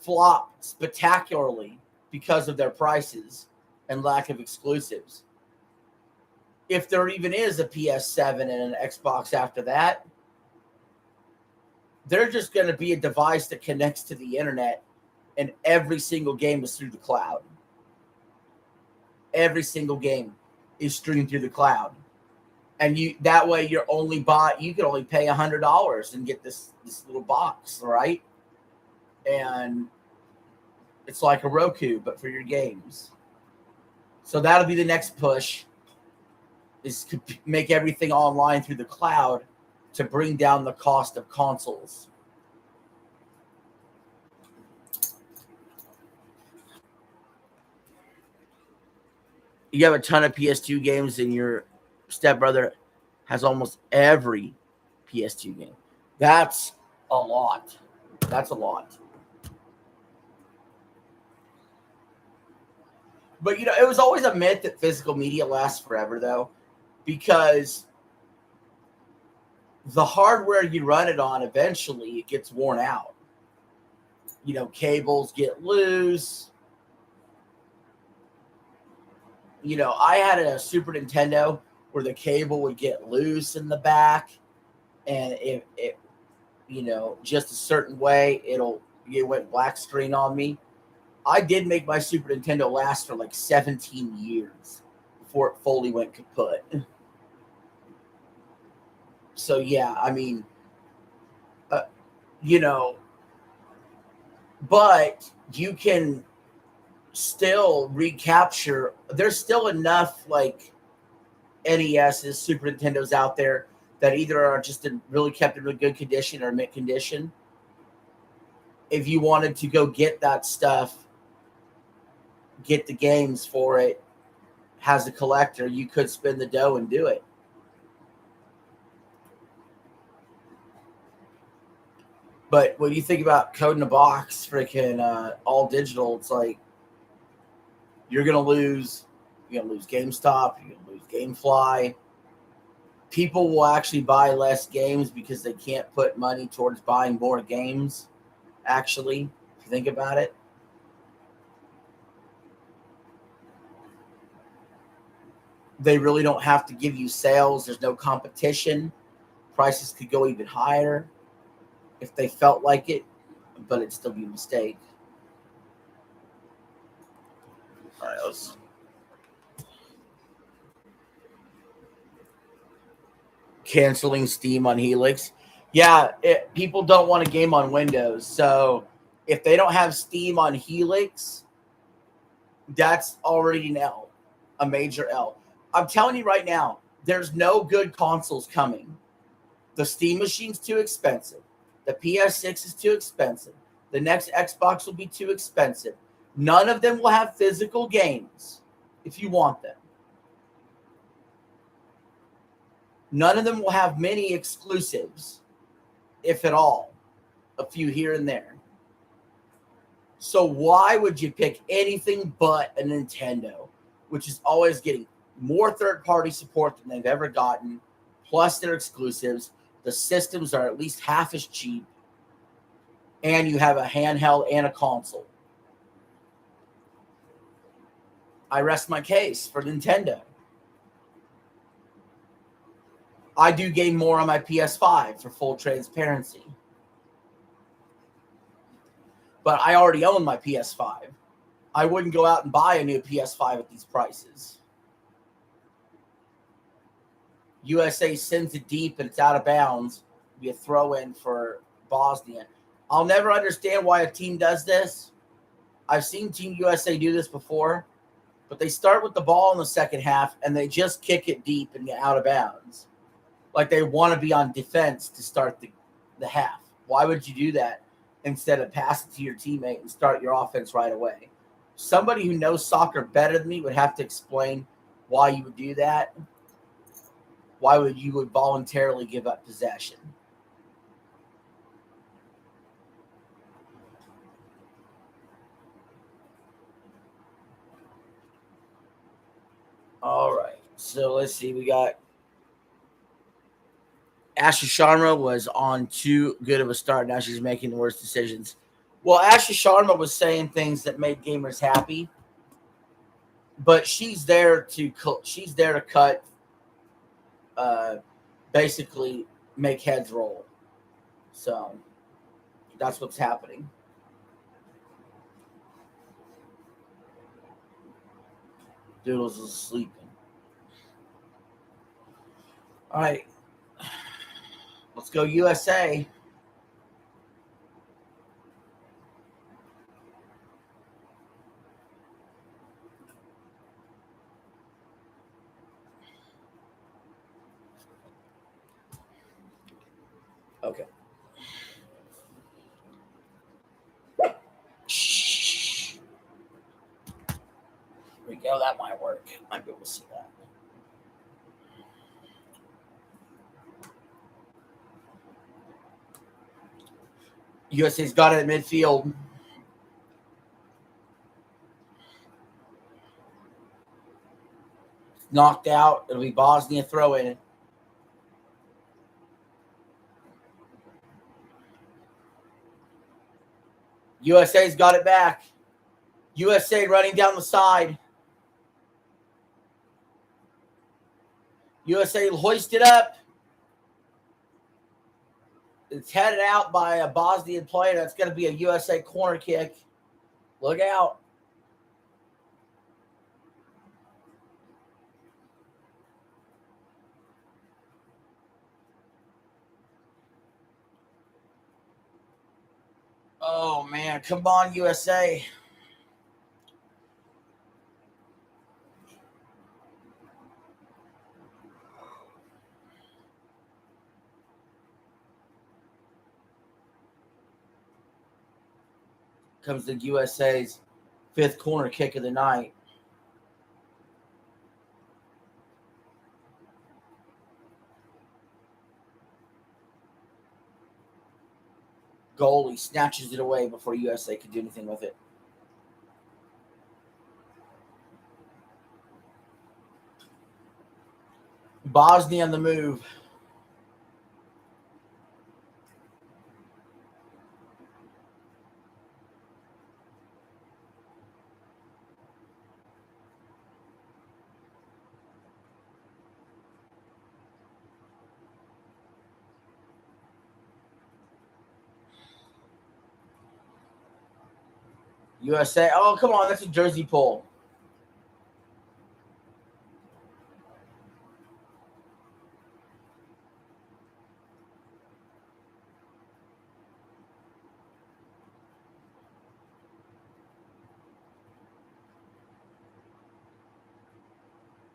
flop spectacularly because of their prices and lack of exclusives. If there even is a PS7 and an Xbox after that, they're just going to be a device that connects to the internet, and every single game is through the cloud. Every single game is streamed through the cloud. And that way you can only pay $100 and get this little box, right? And it's like a Roku, but for your games. So that'll be the next push. is to make everything online through the cloud to bring down the cost of consoles. You have a ton of PS2 games, and your stepbrother has almost every PS2 game. That's a lot. That's a lot. But, it was always a myth that physical media lasts forever, though, because the hardware you run it on, eventually it gets worn out. Cables get loose. I had a Super Nintendo where the cable would get loose in the back, and if it, just a certain way, it went black screen on me. I did make my Super Nintendo last for like 17 years before it fully went kaput. So yeah, I mean, but you can still recapture. There's still enough like NESs, Super Nintendos out there that either are just kept in really good condition or mint condition. If you wanted to go get that stuff, get the games for it, as a collector, you could spend the dough and do it. But when you think about Code in a Box, freaking all digital, it's like you're gonna lose GameStop, you're gonna lose GameFly. People will actually buy less games because they can't put money towards buying more games. Actually, if you think about it. They really don't have to give you sales. There's no competition. Prices could go even higher if they felt like it, but it'd still be a mistake. All right, let's. Canceling Steam on Helix. Yeah, people don't want a game on Windows. So if they don't have Steam on Helix, that's already an L, a major L. I'm telling you right now, there's no good consoles coming. The Steam machine's too expensive. The PS6 is too expensive. The next Xbox will be too expensive. None of them will have physical games if you want them. None of them will have many exclusives, if at all. A few here and there. So why would you pick anything but a Nintendo, which is always getting more third-party support than they've ever gotten, plus their exclusives. The systems are at least half as cheap, and you have a handheld and a console. I rest my case for Nintendo. I do game more on my PS5 for full transparency. But I already own my PS5. I wouldn't go out and buy a new PS5 at these prices. USA sends it deep and it's out of bounds. Be a throw-in for Bosnia. I'll never understand why a team does this. I've seen Team USA do this before, but they start with the ball in the second half and they just kick it deep and get out of bounds. Like they want to be on defense to start the half. Why would you do that instead of pass it to your teammate and start your offense right away? Somebody who knows soccer better than me would have to explain why you would do that. Why would you voluntarily give up possession? All right. So let's see. We got Ashley Sharma was on too good of a start. Now she's making the worst decisions. Well, Ashley Sharma was saying things that made gamers happy, but she's there to cut, basically make heads roll. So that's what's happening. Doodles is sleeping. All right. Let's go USA. Okay. Shh. There we go. That might work. Might be able to see that. USA's got it at midfield. Knocked out. It'll be Bosnia throw in. USA's got it back. USA running down the side. USA hoisted up. It's headed out by a Bosnian player. That's going to be a USA corner kick. Look out. Oh, man. Come on, USA. Comes the USA's fifth corner kick of the night. Goalie snatches it away before USA can do anything with it. Bosnia on the move. USA. Oh, come on. That's a jersey pull.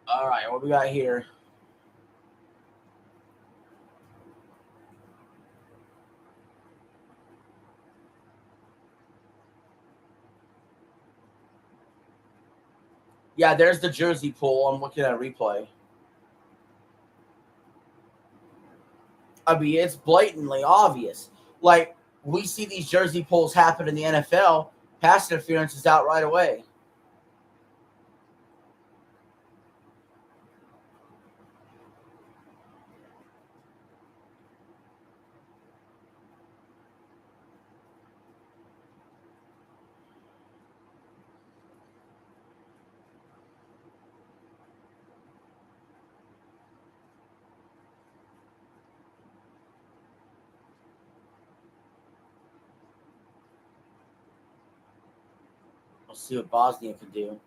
All right. What we got here? Yeah, there's the jersey pull. I'm looking at a replay. I mean, it's blatantly obvious. Like, we see these jersey pulls happen in the NFL. Pass interference is out right away. Let's see what Bosnia can do.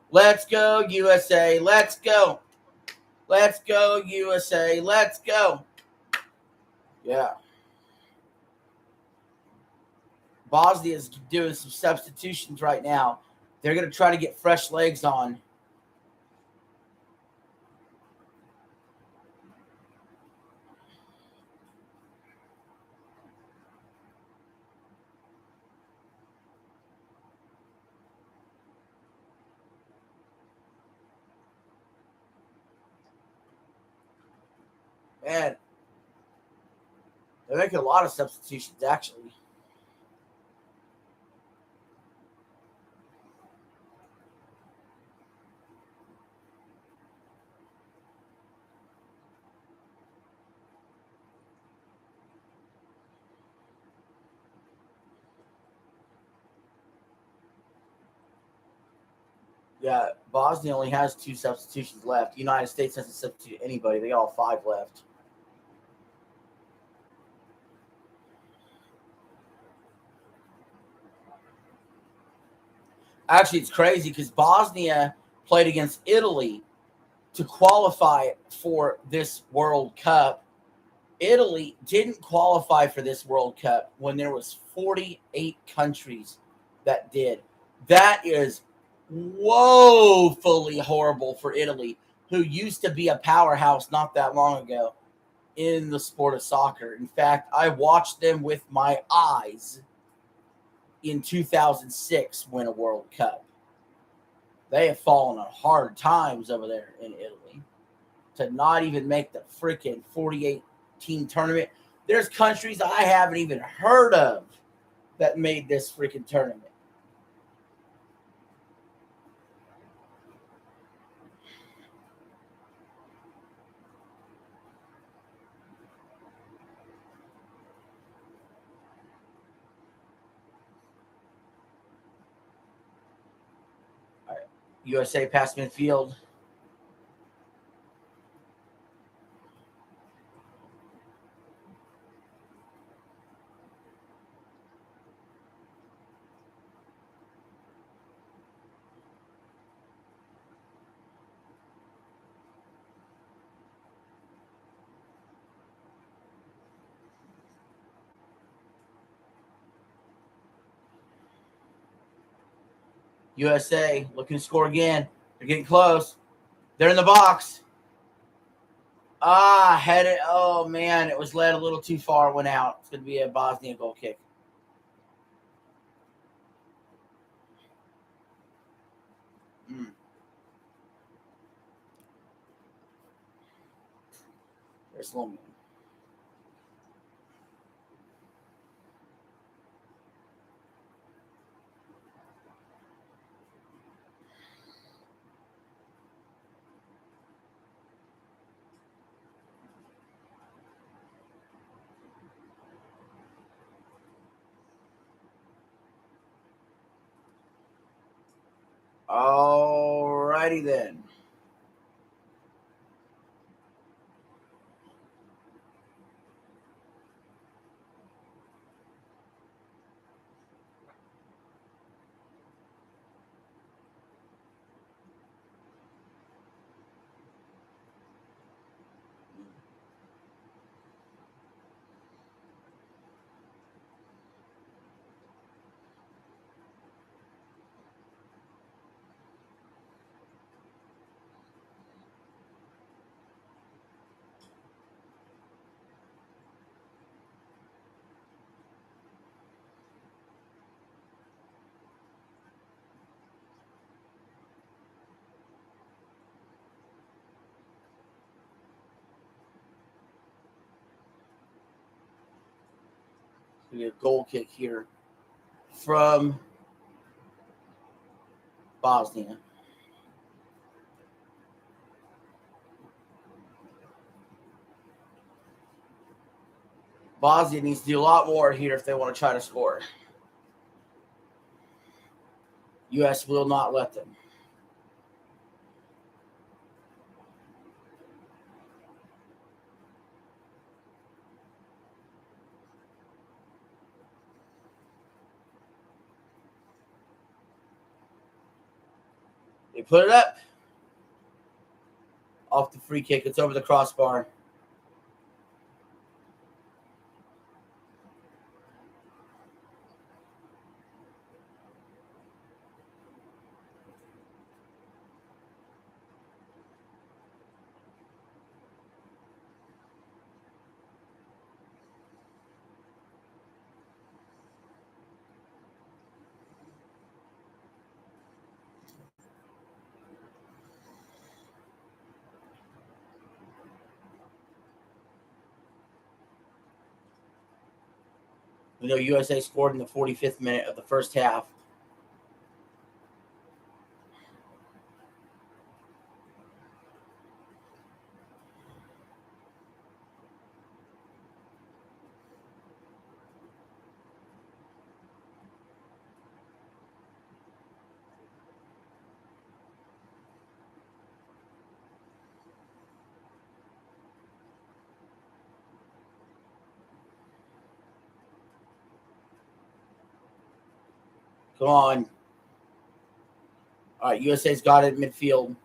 Let's go, USA. Let's go. Let's go, USA. Let's go. Yeah. Bosnia's doing some substitutions right now. They're going to try to get fresh legs on. Man, they're making a lot of substitutions, actually. Yeah, Bosnia only has 2 substitutions left. The United States hasn't substituted anybody. They all 5 left. Actually, it's crazy because Bosnia played against Italy to qualify for this World Cup. Italy didn't qualify for this World Cup when there was 48 countries that did. That is woefully horrible for Italy, who used to be a powerhouse not that long ago in the sport of soccer. In fact, I watched them with my eyes in 2006 win a World Cup. They have fallen on hard times over there in Italy to not even make the freaking 48 team tournament. There's countries I haven't even heard of that made this freaking tournament. All right. USA past midfield. USA looking to score again. They're getting close. They're in the box. Headed. Oh, man. It was led a little too far. Went out. It's going to be a Bosnia goal kick. There's Loman. Alrighty then. We get a goal kick here from Bosnia. Bosnia needs to do a lot more here if they want to try to score. U.S. will not let them. They put it up. Off the free kick. It's over the crossbar. We know USA scored in the 45th minute of the first half. Come on. All right, USA's got it in midfield.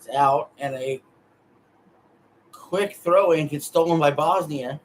It's out, and a quick throw-in gets stolen by Bosnia.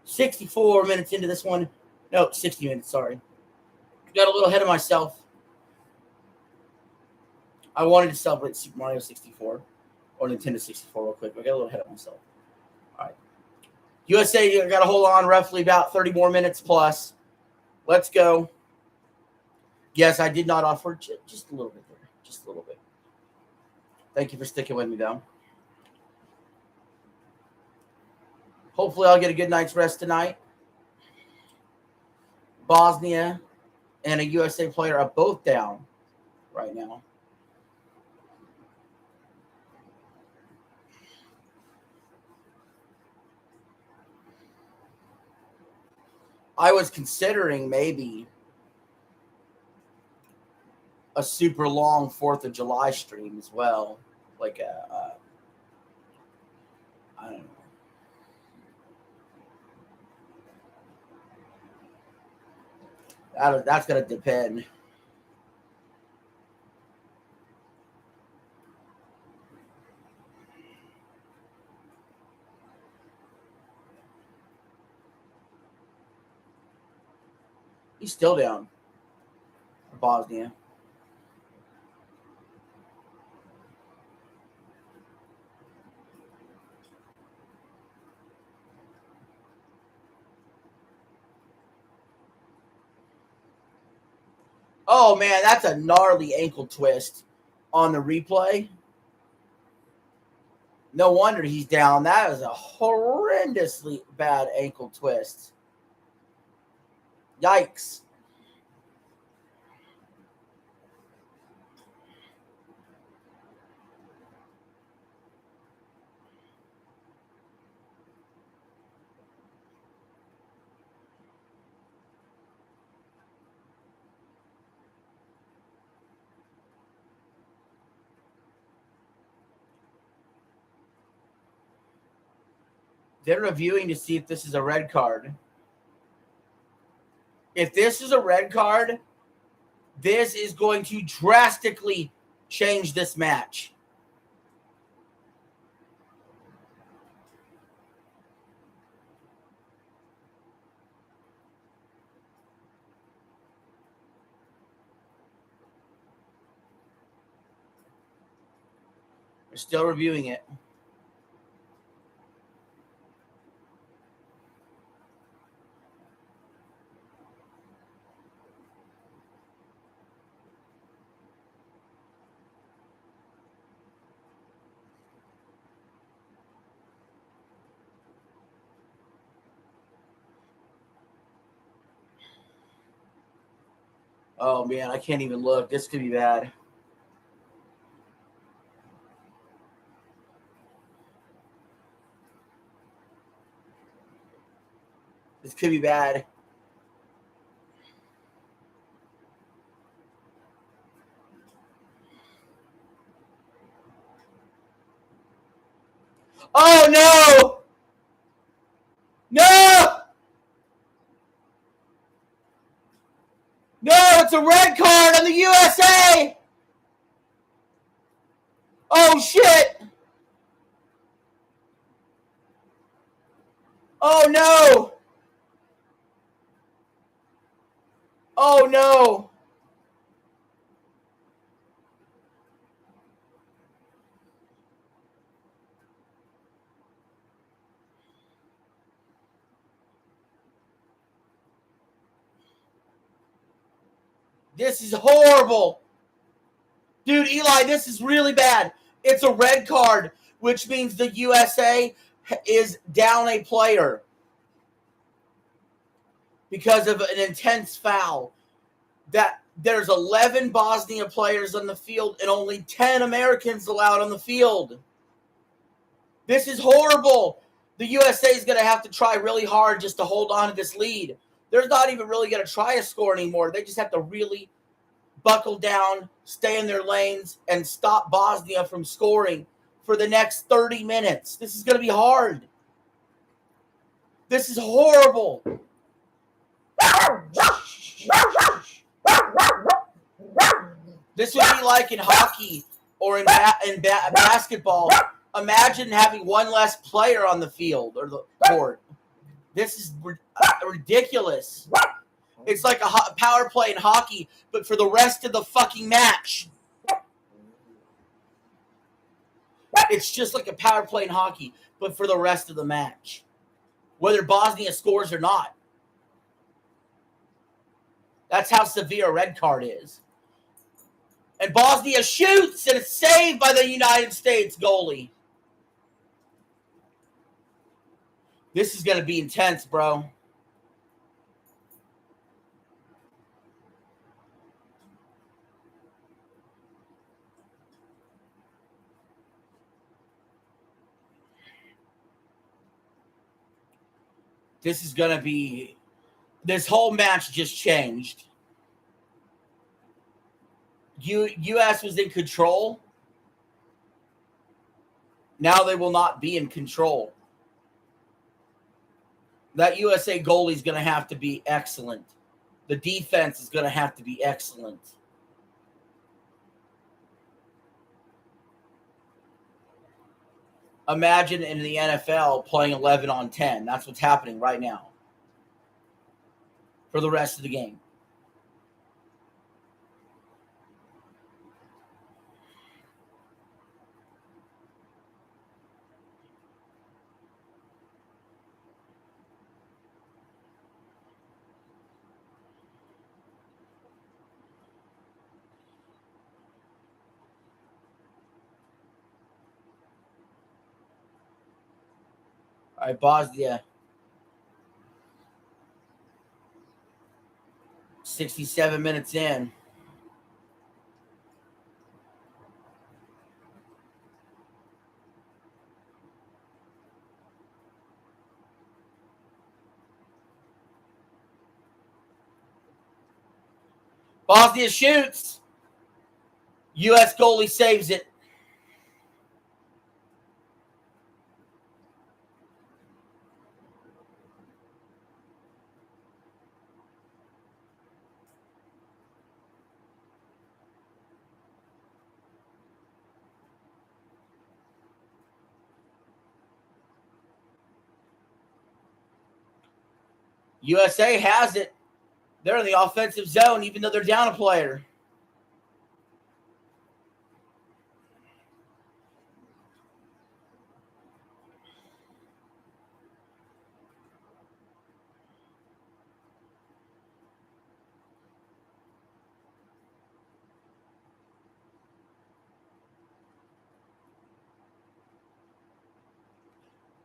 $64 into this one. No, 60 minutes, sorry. Got a little ahead of myself. I wanted to celebrate Super Mario 64 or Nintendo 64 real quick. I got a little ahead of myself. All right. USA got to hold on roughly about 30 more minutes plus. Let's go. Yes, I did not offer just a little bit there. Just a little bit. Thank you for sticking with me, though. Hopefully, I'll get a good night's rest tonight. Bosnia and a USA player are both down right now. I was considering maybe a super long 4th of July stream as well. Like I don't know. That's going to depend. He's still down for Bosnia. Oh, man, that's a gnarly ankle twist on the replay. No wonder he's down. That is a horrendously bad ankle twist. Yikes. They're reviewing to see if this is a red card. If this is a red card, this is going to drastically change this match. We're still reviewing it. Oh, man, I can't even look. This could be bad. This could be bad. Oh, no! No! No, it's a red card on the USA! Oh, shit! Oh, no! Oh, no! This is horrible. Dude, Eli, this is really bad. It's a red card, which means the USA is down a player because of an intense foul. That there's 11 Bosnia players on the field and only 10 Americans allowed on the field. This is horrible. The USA is going to have to try really hard just to hold on to this lead. They're not even really going to try a score anymore. They just have to really buckle down, stay in their lanes, and stop Bosnia from scoring for the next 30 minutes. This is going to be hard. This is horrible. This would be like in hockey or in basketball. Imagine having one less player on the field or the court. This is ridiculous. It's like a power play in hockey, but for the rest of the fucking match. It's just like a power play in hockey, but for the rest of the match. Whether Bosnia scores or not. That's how severe a red card is. And Bosnia shoots, and it's saved by the United States goalie. This is going to be intense, bro. This is going to be... This whole match just changed. U.S. was in control. Now they will not be in control. That USA goalie is going to have to be excellent. The defense is going to have to be excellent. Imagine in the NFL playing 11 on 10. That's what's happening right now. For the rest of the game. All right, Bosnia. 67 minutes in. Bosnia shoots. U.S. goalie saves it. USA has it. They're in the offensive zone, even though they're down a player.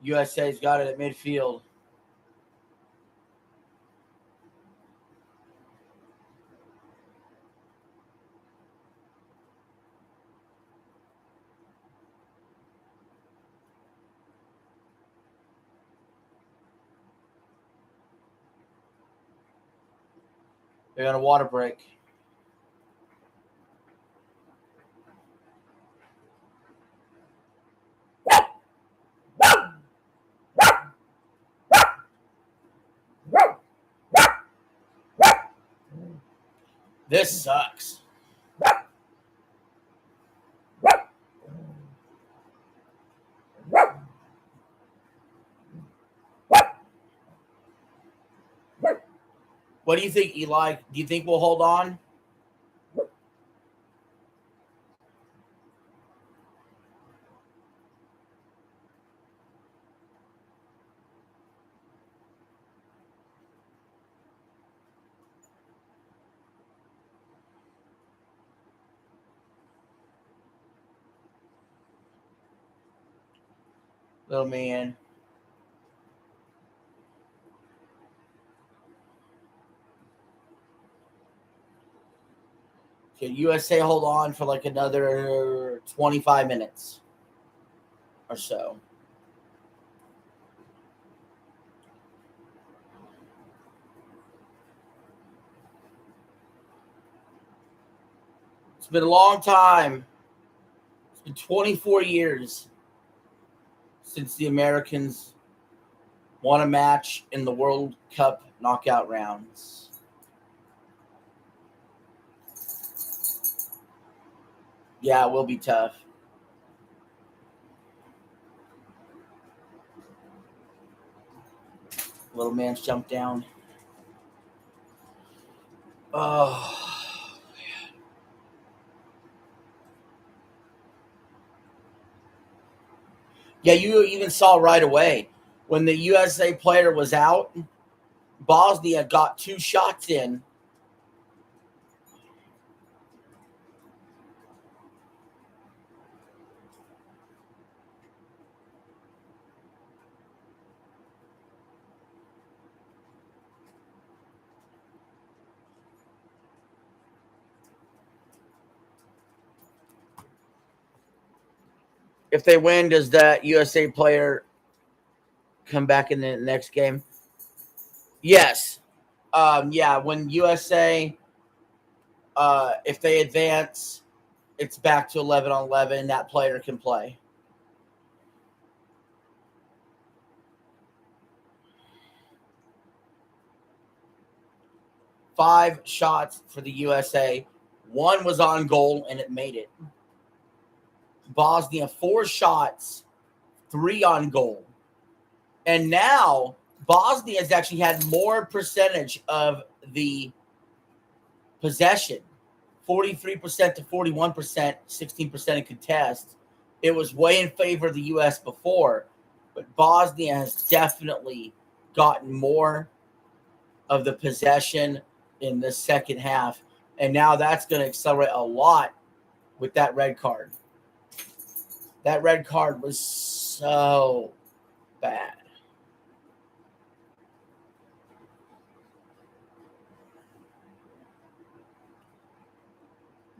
USA's got it at midfield. They're on a water break. This sucks. What do you think, Eli? Do you think we'll hold on? Little man. Can USA hold on for like another 25 minutes or so? It's been a long time. It's been 24 years since the Americans won a match in the World Cup knockout rounds. Yeah, it will be tough. Little man's jumped down. Oh. Yeah, you even saw right away when the USA player was out, Bosnia got 2 shots in. If they win, does that USA player come back in the next game? Yes. Yeah, when USA, if they advance, it's back to 11-on-11. That player can play. Five shots for the USA. 1 was on goal, and it made it. Bosnia, 4 shots, 3 on goal. And now Bosnia has actually had more percentage of the possession, 43% to 41%, 16% in contest. It was way in favor of the U.S. before, but Bosnia has definitely gotten more of the possession in the second half. And now that's going to accelerate a lot with that red card. That red card was so bad.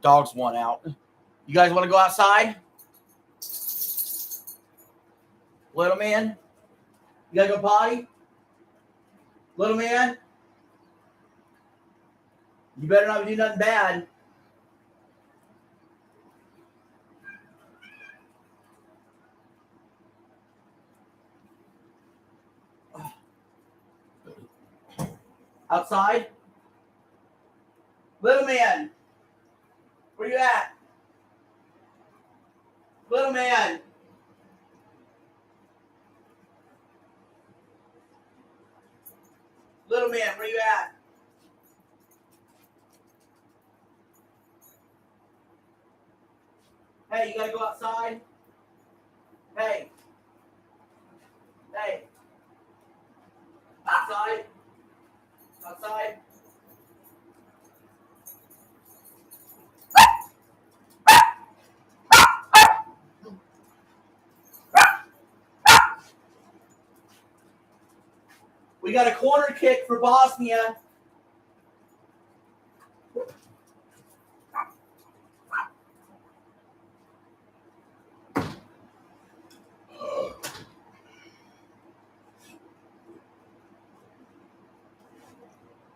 Dogs won out. You guys want to go outside? Little man? You gotta go potty? Little man? You better not do nothing bad. Outside? Little man? Where you at? Little man? Little man, where you at? Hey, you gotta go outside? Hey. Hey. Outside? Outside? We got a corner kick for Bosnia.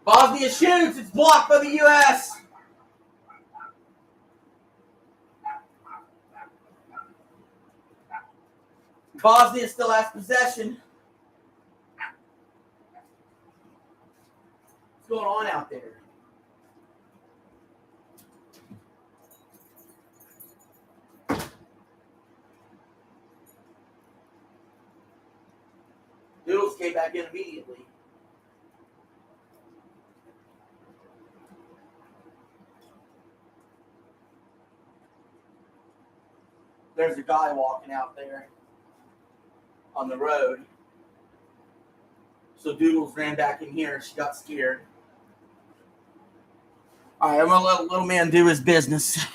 Bosnia shoots. It's blocked by the U.S. Bosnia still has possession. What's going on out there? Doodles came back in immediately. There's a guy walking out there on the road. So Doodles ran back in here. She got scared. All right, I'm going to let little man do his business.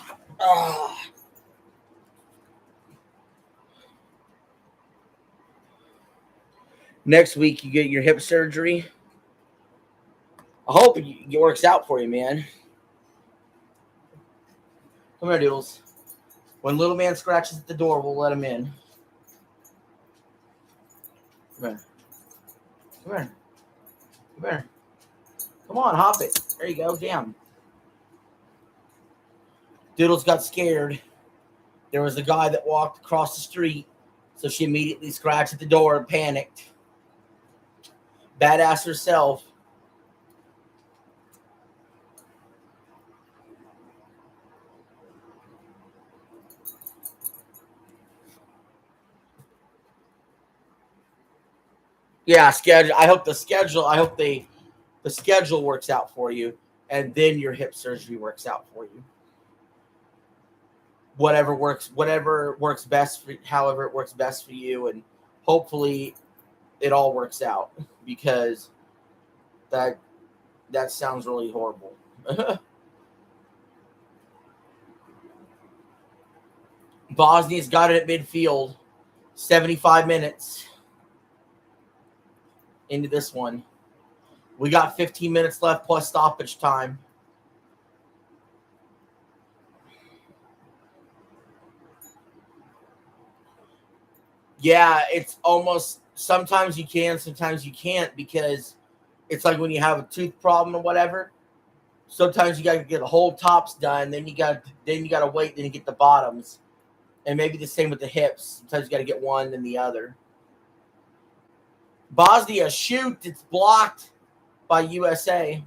Next week, you get your hip surgery. I hope it works out for you, man. Come here, Doodles. When little man scratches at the door, we'll let him in. Come here. Come here. Come here. Come on, hop it. There you go. Damn. Doodles got scared. There was a guy that walked across the street, so she immediately scratched at the door and panicked. Badass herself. Yeah, schedule. I hope the schedule works out for you, and then your hip surgery works out for you. Whatever works best for, however it works best for you, and hopefully it all works out, because that sounds really horrible. Bosnia's got it at midfield. 75 minutes into this one. We got 15 minutes left plus stoppage time. Yeah, it's almost, sometimes you can, sometimes you can't, because it's like when you have a tooth problem or whatever. Sometimes you got to get the whole tops done, then you got to wait, then you get the bottoms. And maybe the same with the hips. Sometimes you got to get one then the other. Bosnia shoot, it's blocked by USA.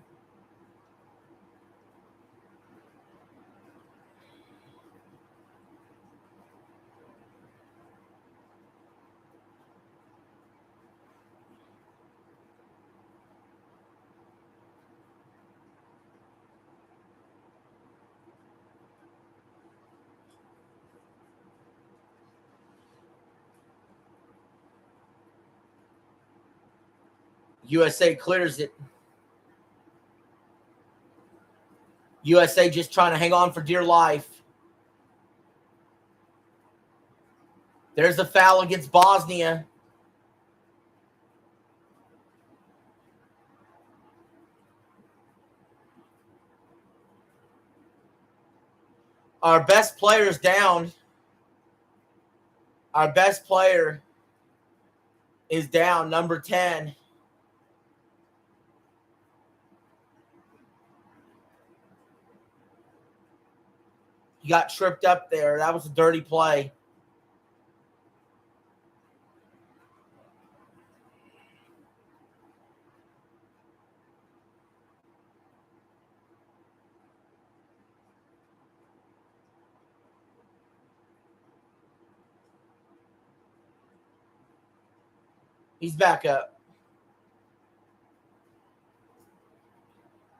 USA clears it. USA just trying to hang on for dear life. There's a foul against Bosnia. Our best player is down. Our best player is down, number 10. He got tripped up there. That was a dirty play. He's back up.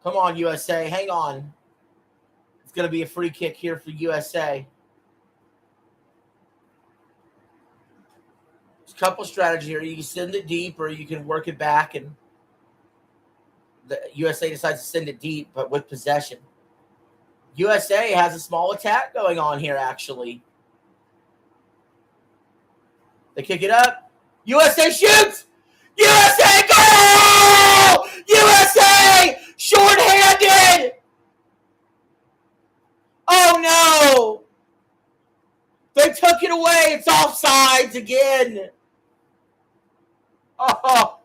Come on, USA. Hang on. It's going to be a free kick here for USA. There's a couple strategies here. You can send it deep or you can work it back, and the USA decides to send it deep, but with possession. USA has a small attack going on here, actually. They kick it up. USA shoots! USA goal! offsides again. Oh.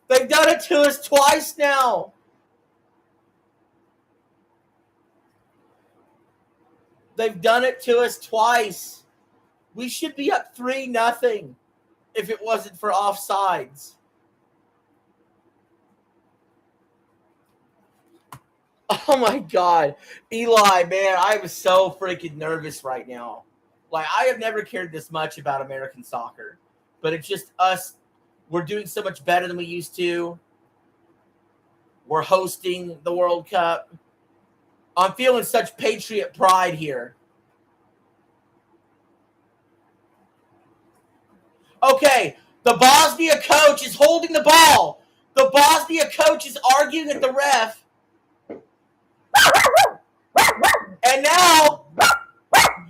They've done it to us twice now. They've done it to us twice. We should be up 3-0 if it wasn't for offsides. Oh my God. Eli, man, I am so freaking nervous right now. Like, I have never cared this much about American soccer, but it's just us. We're doing so much better than we used to. We're hosting the World Cup. I'm feeling such patriot pride here. Okay, the Bosnia coach is holding the ball. The Bosnia coach is arguing at the ref. And now,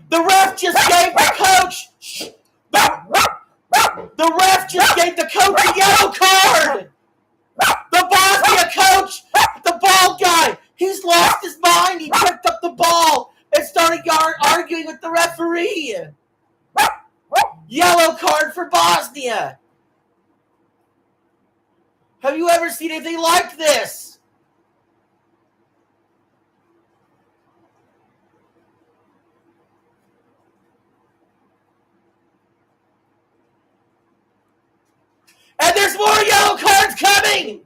the ref just gave the coach... The ref just gave the coach a yellow card. The Bosnia coach, the bald guy, he's lost his mind. He picked up the ball and started arguing with the referee. Yellow card for Bosnia. Have you ever seen anything like this? And there's more yellow cards coming!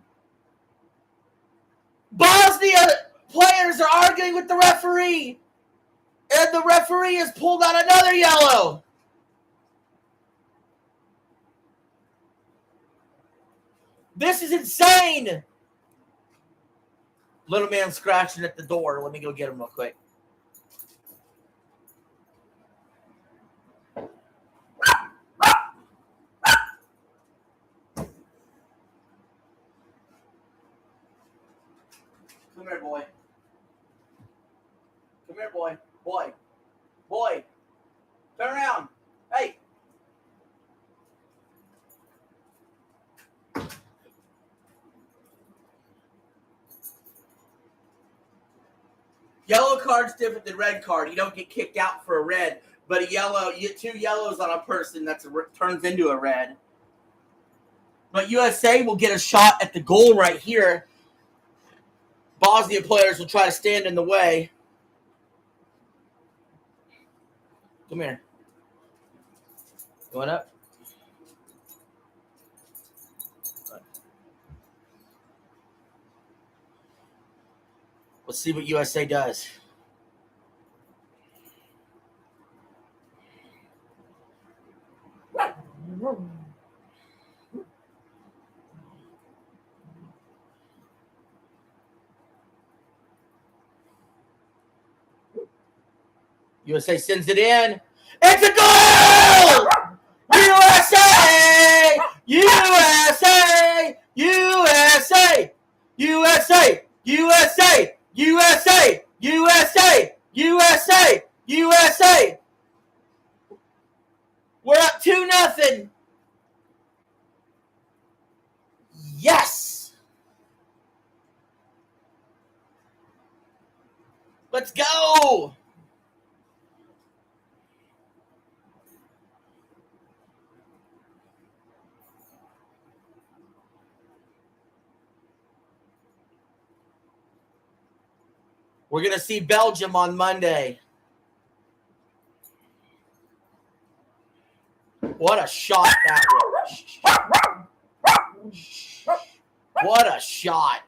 Bosnia players are arguing with the referee. And the referee has pulled out another yellow. This is insane. Little man scratching at the door. Let me go get him real quick. Come here, boy. Come here, boy. Boy. Boy. Turn around. Hey. Yellow card's different than red card. You don't get kicked out for a red, but a yellow, you get 2 yellows on a person turns into a red. But USA will get a shot at the goal right here. Bosnia players will try to stand in the way. Come here. Going up. Let's see what USA does. USA sends it in. It's a goal! USA! USA! USA! USA! USA! USA! USA! USA! USA! We're up 2-0. Yes! Let's go! We're going to see Belgium on Monday. What a shot that was. What a shot.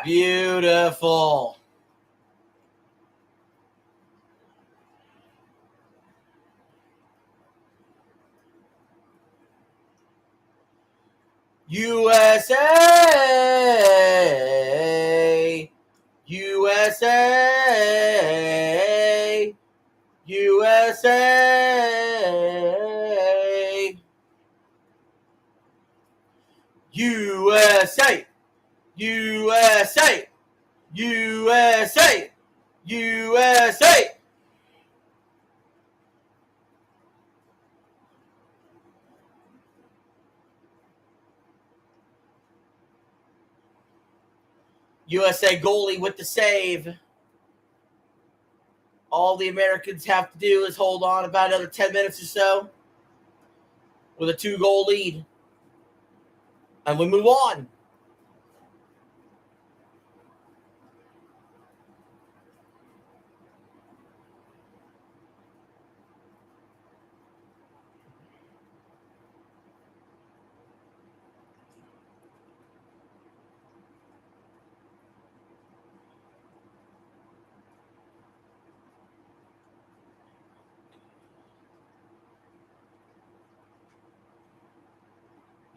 Beautiful. USA, USA, USA, USA, USA, USA, USA. USA goalie with the save. All the Americans have to do is hold on about another 10 minutes or so with a 2-goal lead. And we move on.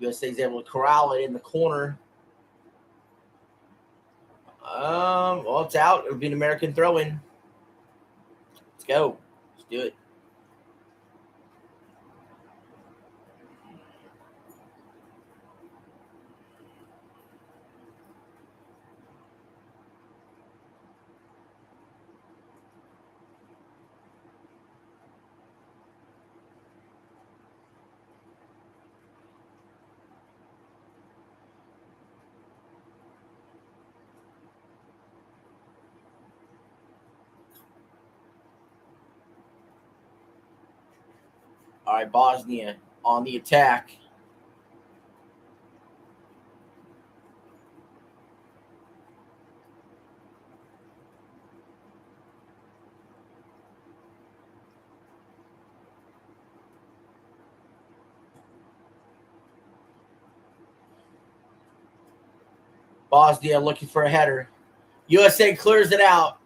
USA's able to corral it in the corner. Well, it's out. It'll be an American throw-in. Let's go. Let's do it. All right, Bosnia on the attack. Bosnia looking for a header. USA clears it out.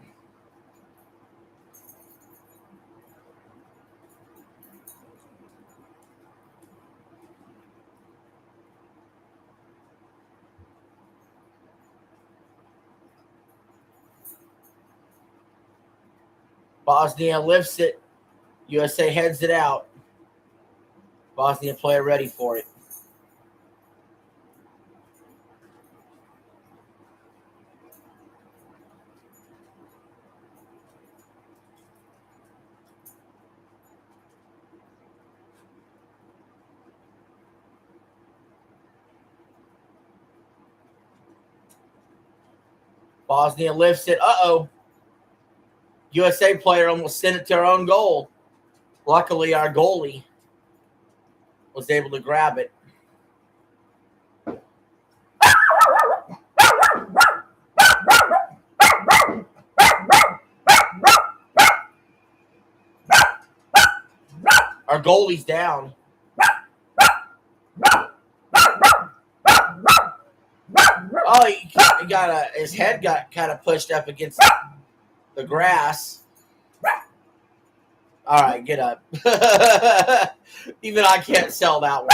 Bosnia lifts it. USA heads it out. Bosnia player ready for it. Bosnia lifts it. Uh-oh. USA player almost sent it to our own goal. Luckily, our goalie was able to grab it. Our goalie's down. Oh, he got his head got kind of pushed up against the grass. All right, get up. Even I can't sell that one.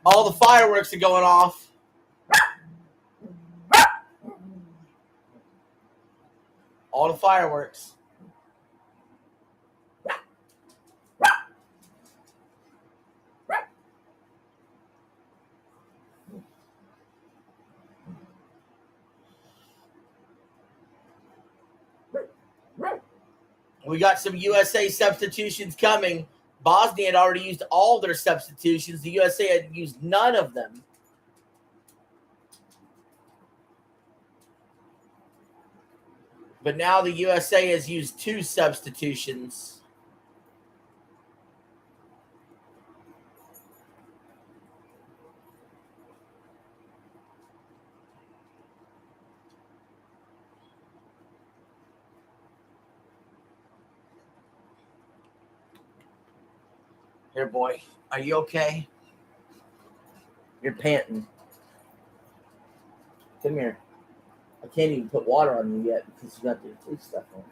All the fireworks are going off. All the fireworks. We got some USA substitutions coming. Bosnia had already used all their substitutions. The USA had used none of them. But now the USA has used 2 substitutions. Here, boy. Are you okay? You're panting. Come here. I can't even put water on you yet because you got the food stuff on.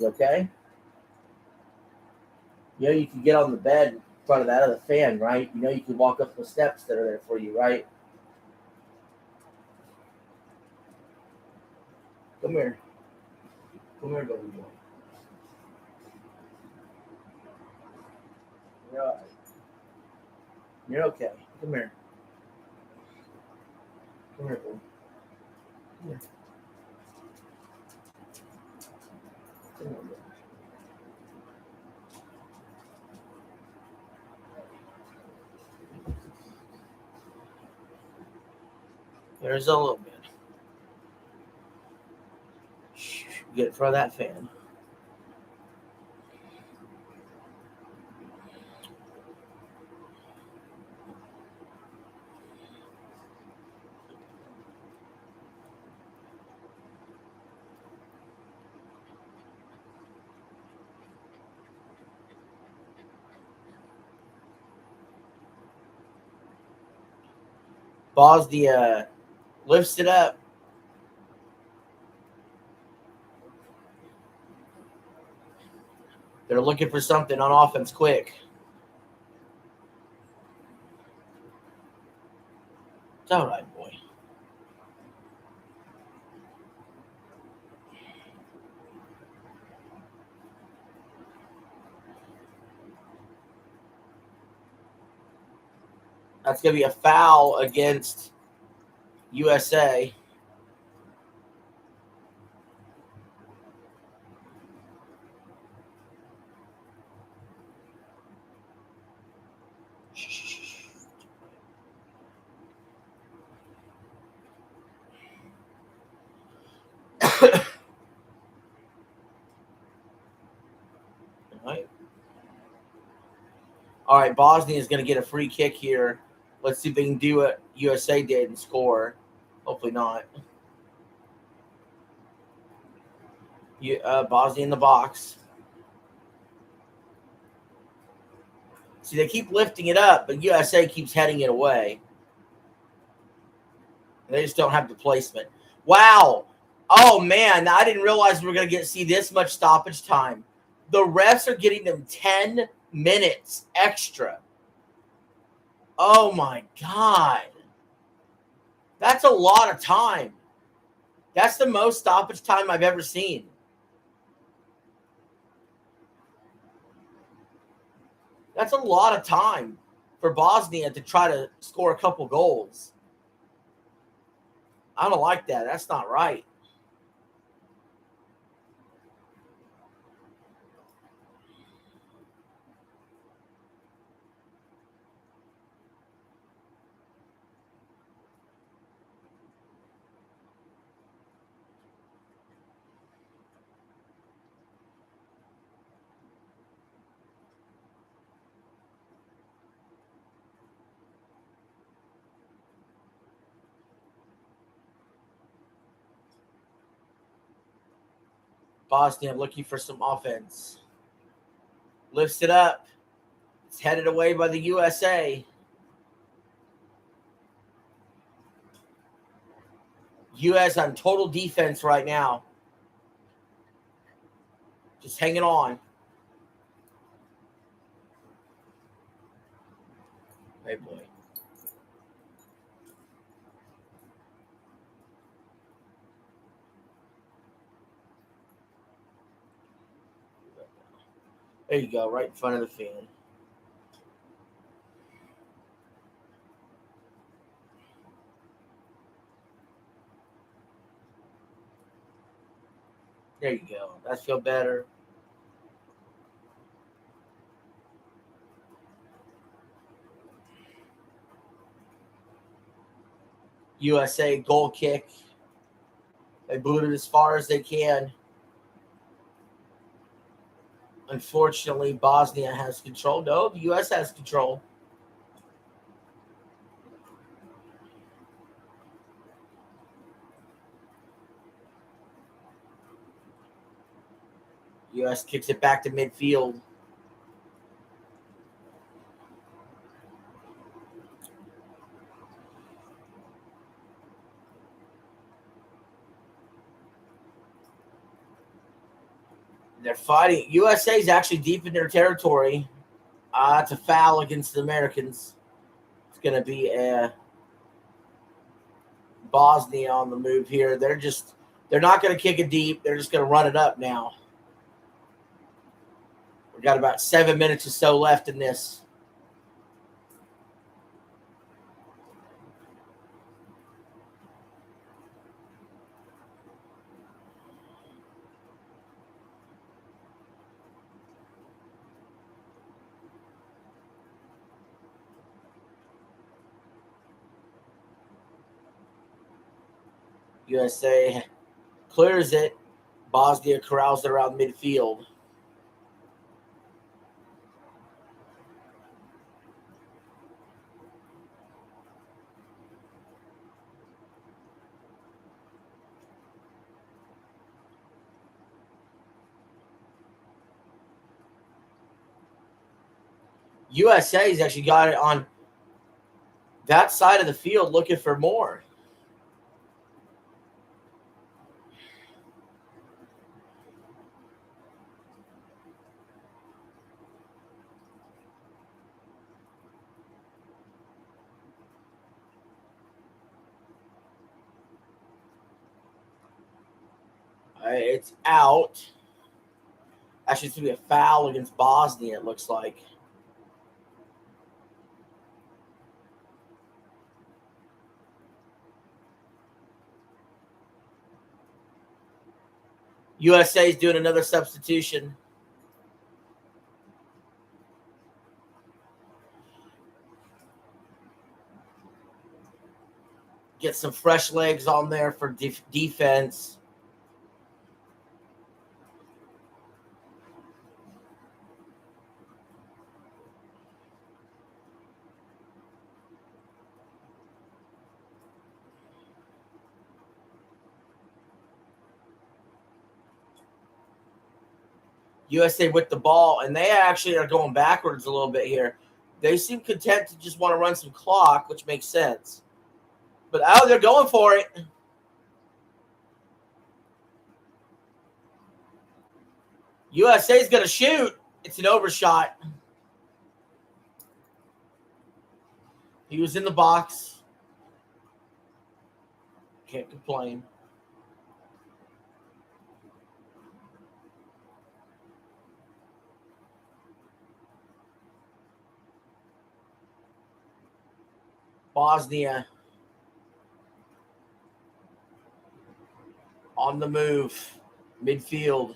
You okay? You know you can get on the bed in front of that other fan, right? You know you can walk up the steps that are there for you, right? Come here. Come here, baby boy. You're all right. You're okay. Come here. Come here, boy. Come here. Come here, boy. There's a little bit. Get in front of that fan. Bosnia lifts it up. They're looking for something on offense quick. It's all right, boy. That's going to be a foul against USA. All right, Bosnia is going to get a free kick here. Let's see if they can do what USA did and score. Hopefully not. Bosnia in the box. See, they keep lifting it up, but USA keeps heading it away. They just don't have the placement. Wow. Oh, man. I didn't realize we were going to see this much stoppage time. The refs are getting them 10 minutes extra. Oh, my God. That's a lot of time. That's the most stoppage time I've ever seen. That's a lot of time for Bosnia to try to score a couple goals. I don't like that. That's not right. Bosnia looking for some offense. Lifts it up. It's headed away by the USA. US on total defense right now. Just hanging on. Hey, boy. There you go, right in front of the fan. There you go. That feel better. USA goal kick. They boot it as far as they can. Unfortunately, Bosnia has control. No, the U.S. has control. U.S. kicks it back to midfield. They're fighting. USA is actually deep in their territory. It's a foul against the Americans. It's going to be a Bosnia on the move here. They're not going to kick it deep. They're just going to run it up now. We've got about 7 minutes or so left in this. USA clears it. Bosnia corrals it around midfield. USA's actually got it on that side of the field looking for more. It's out. Actually, it's going to be a foul against Bosnia, it looks like. USA is doing another substitution. Get some fresh legs on there for defense. USA with the ball, and they actually are going backwards a little bit here. They seem content to just want to run some clock, which makes sense. But they're going for it. USA's going to shoot. It's an overshot. He was in the box. Can't complain. Bosnia on the move. Midfield.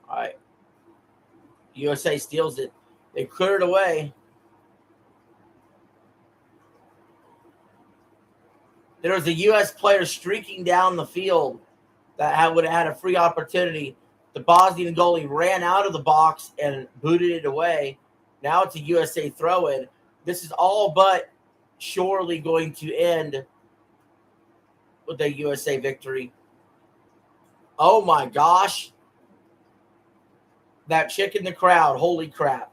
All right. USA steals it. They clear it away. There was a U.S. player streaking down the field that would have had a free opportunity. The Bosnian goalie ran out of the box and booted it away. Now it's a USA throw-in. This is all but surely going to end with a USA victory. Oh, my gosh. That chick in the crowd. Holy crap.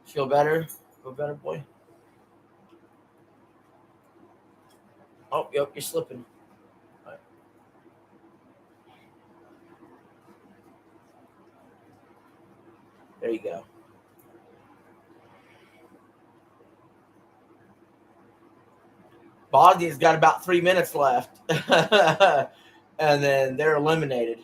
Feel better? Feel better, boy? Oh, yep, you're slipping. All right. There you go. Bosnia's got about 3 minutes left. And then they're eliminated.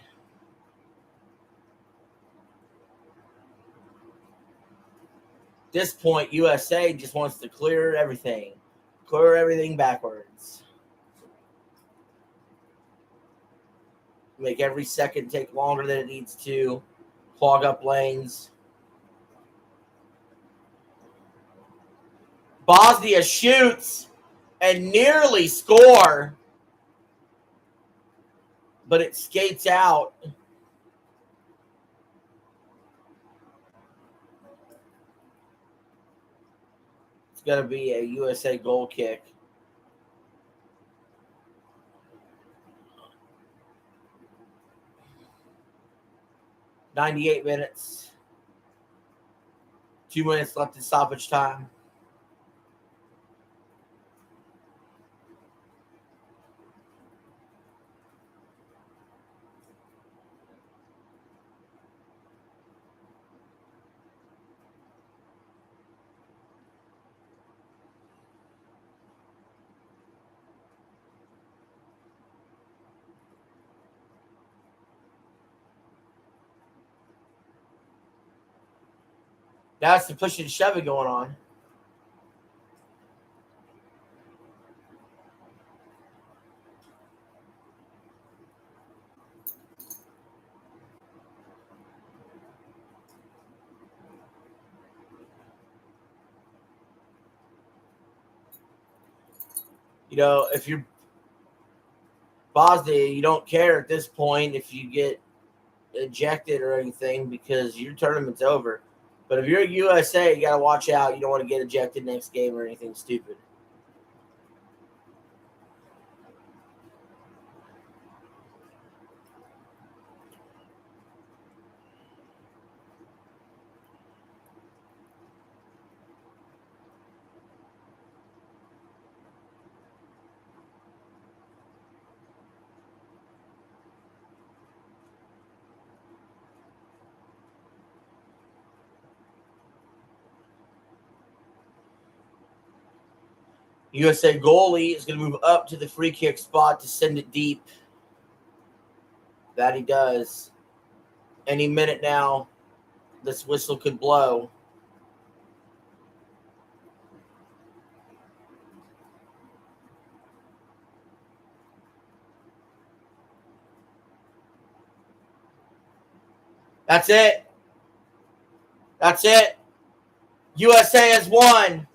At this point, USA just wants to clear everything. Clear everything backwards. Make every second take longer than it needs to. Clog up lanes. Bosnia shoots and nearly score, but it skates out. It's going to be a USA goal kick. "98 minutes. 2 minutes left in stoppage time." That's the pushing and shoving going on. You know, if you're Bosnia, you don't care at this point if you get ejected or anything because your tournament's over. But if you're USA, you got to watch out. You don't want to get ejected next game or anything stupid. USA goalie is going to move up to the free kick spot to send it deep. That he does. Any minute now, this whistle could blow. That's it. That's it. USA has won.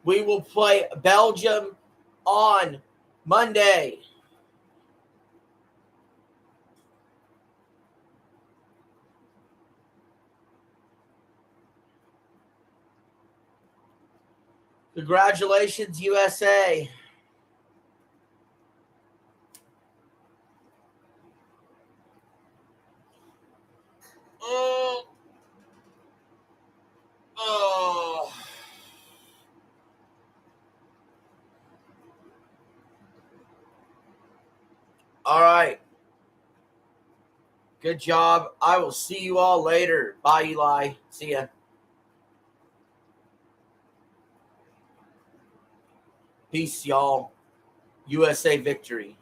We will play Belgium on Monday. Congratulations, USA. Oh. All right. Good job. I will see you all later. Bye, Eli. See ya. Peace, y'all. USA victory.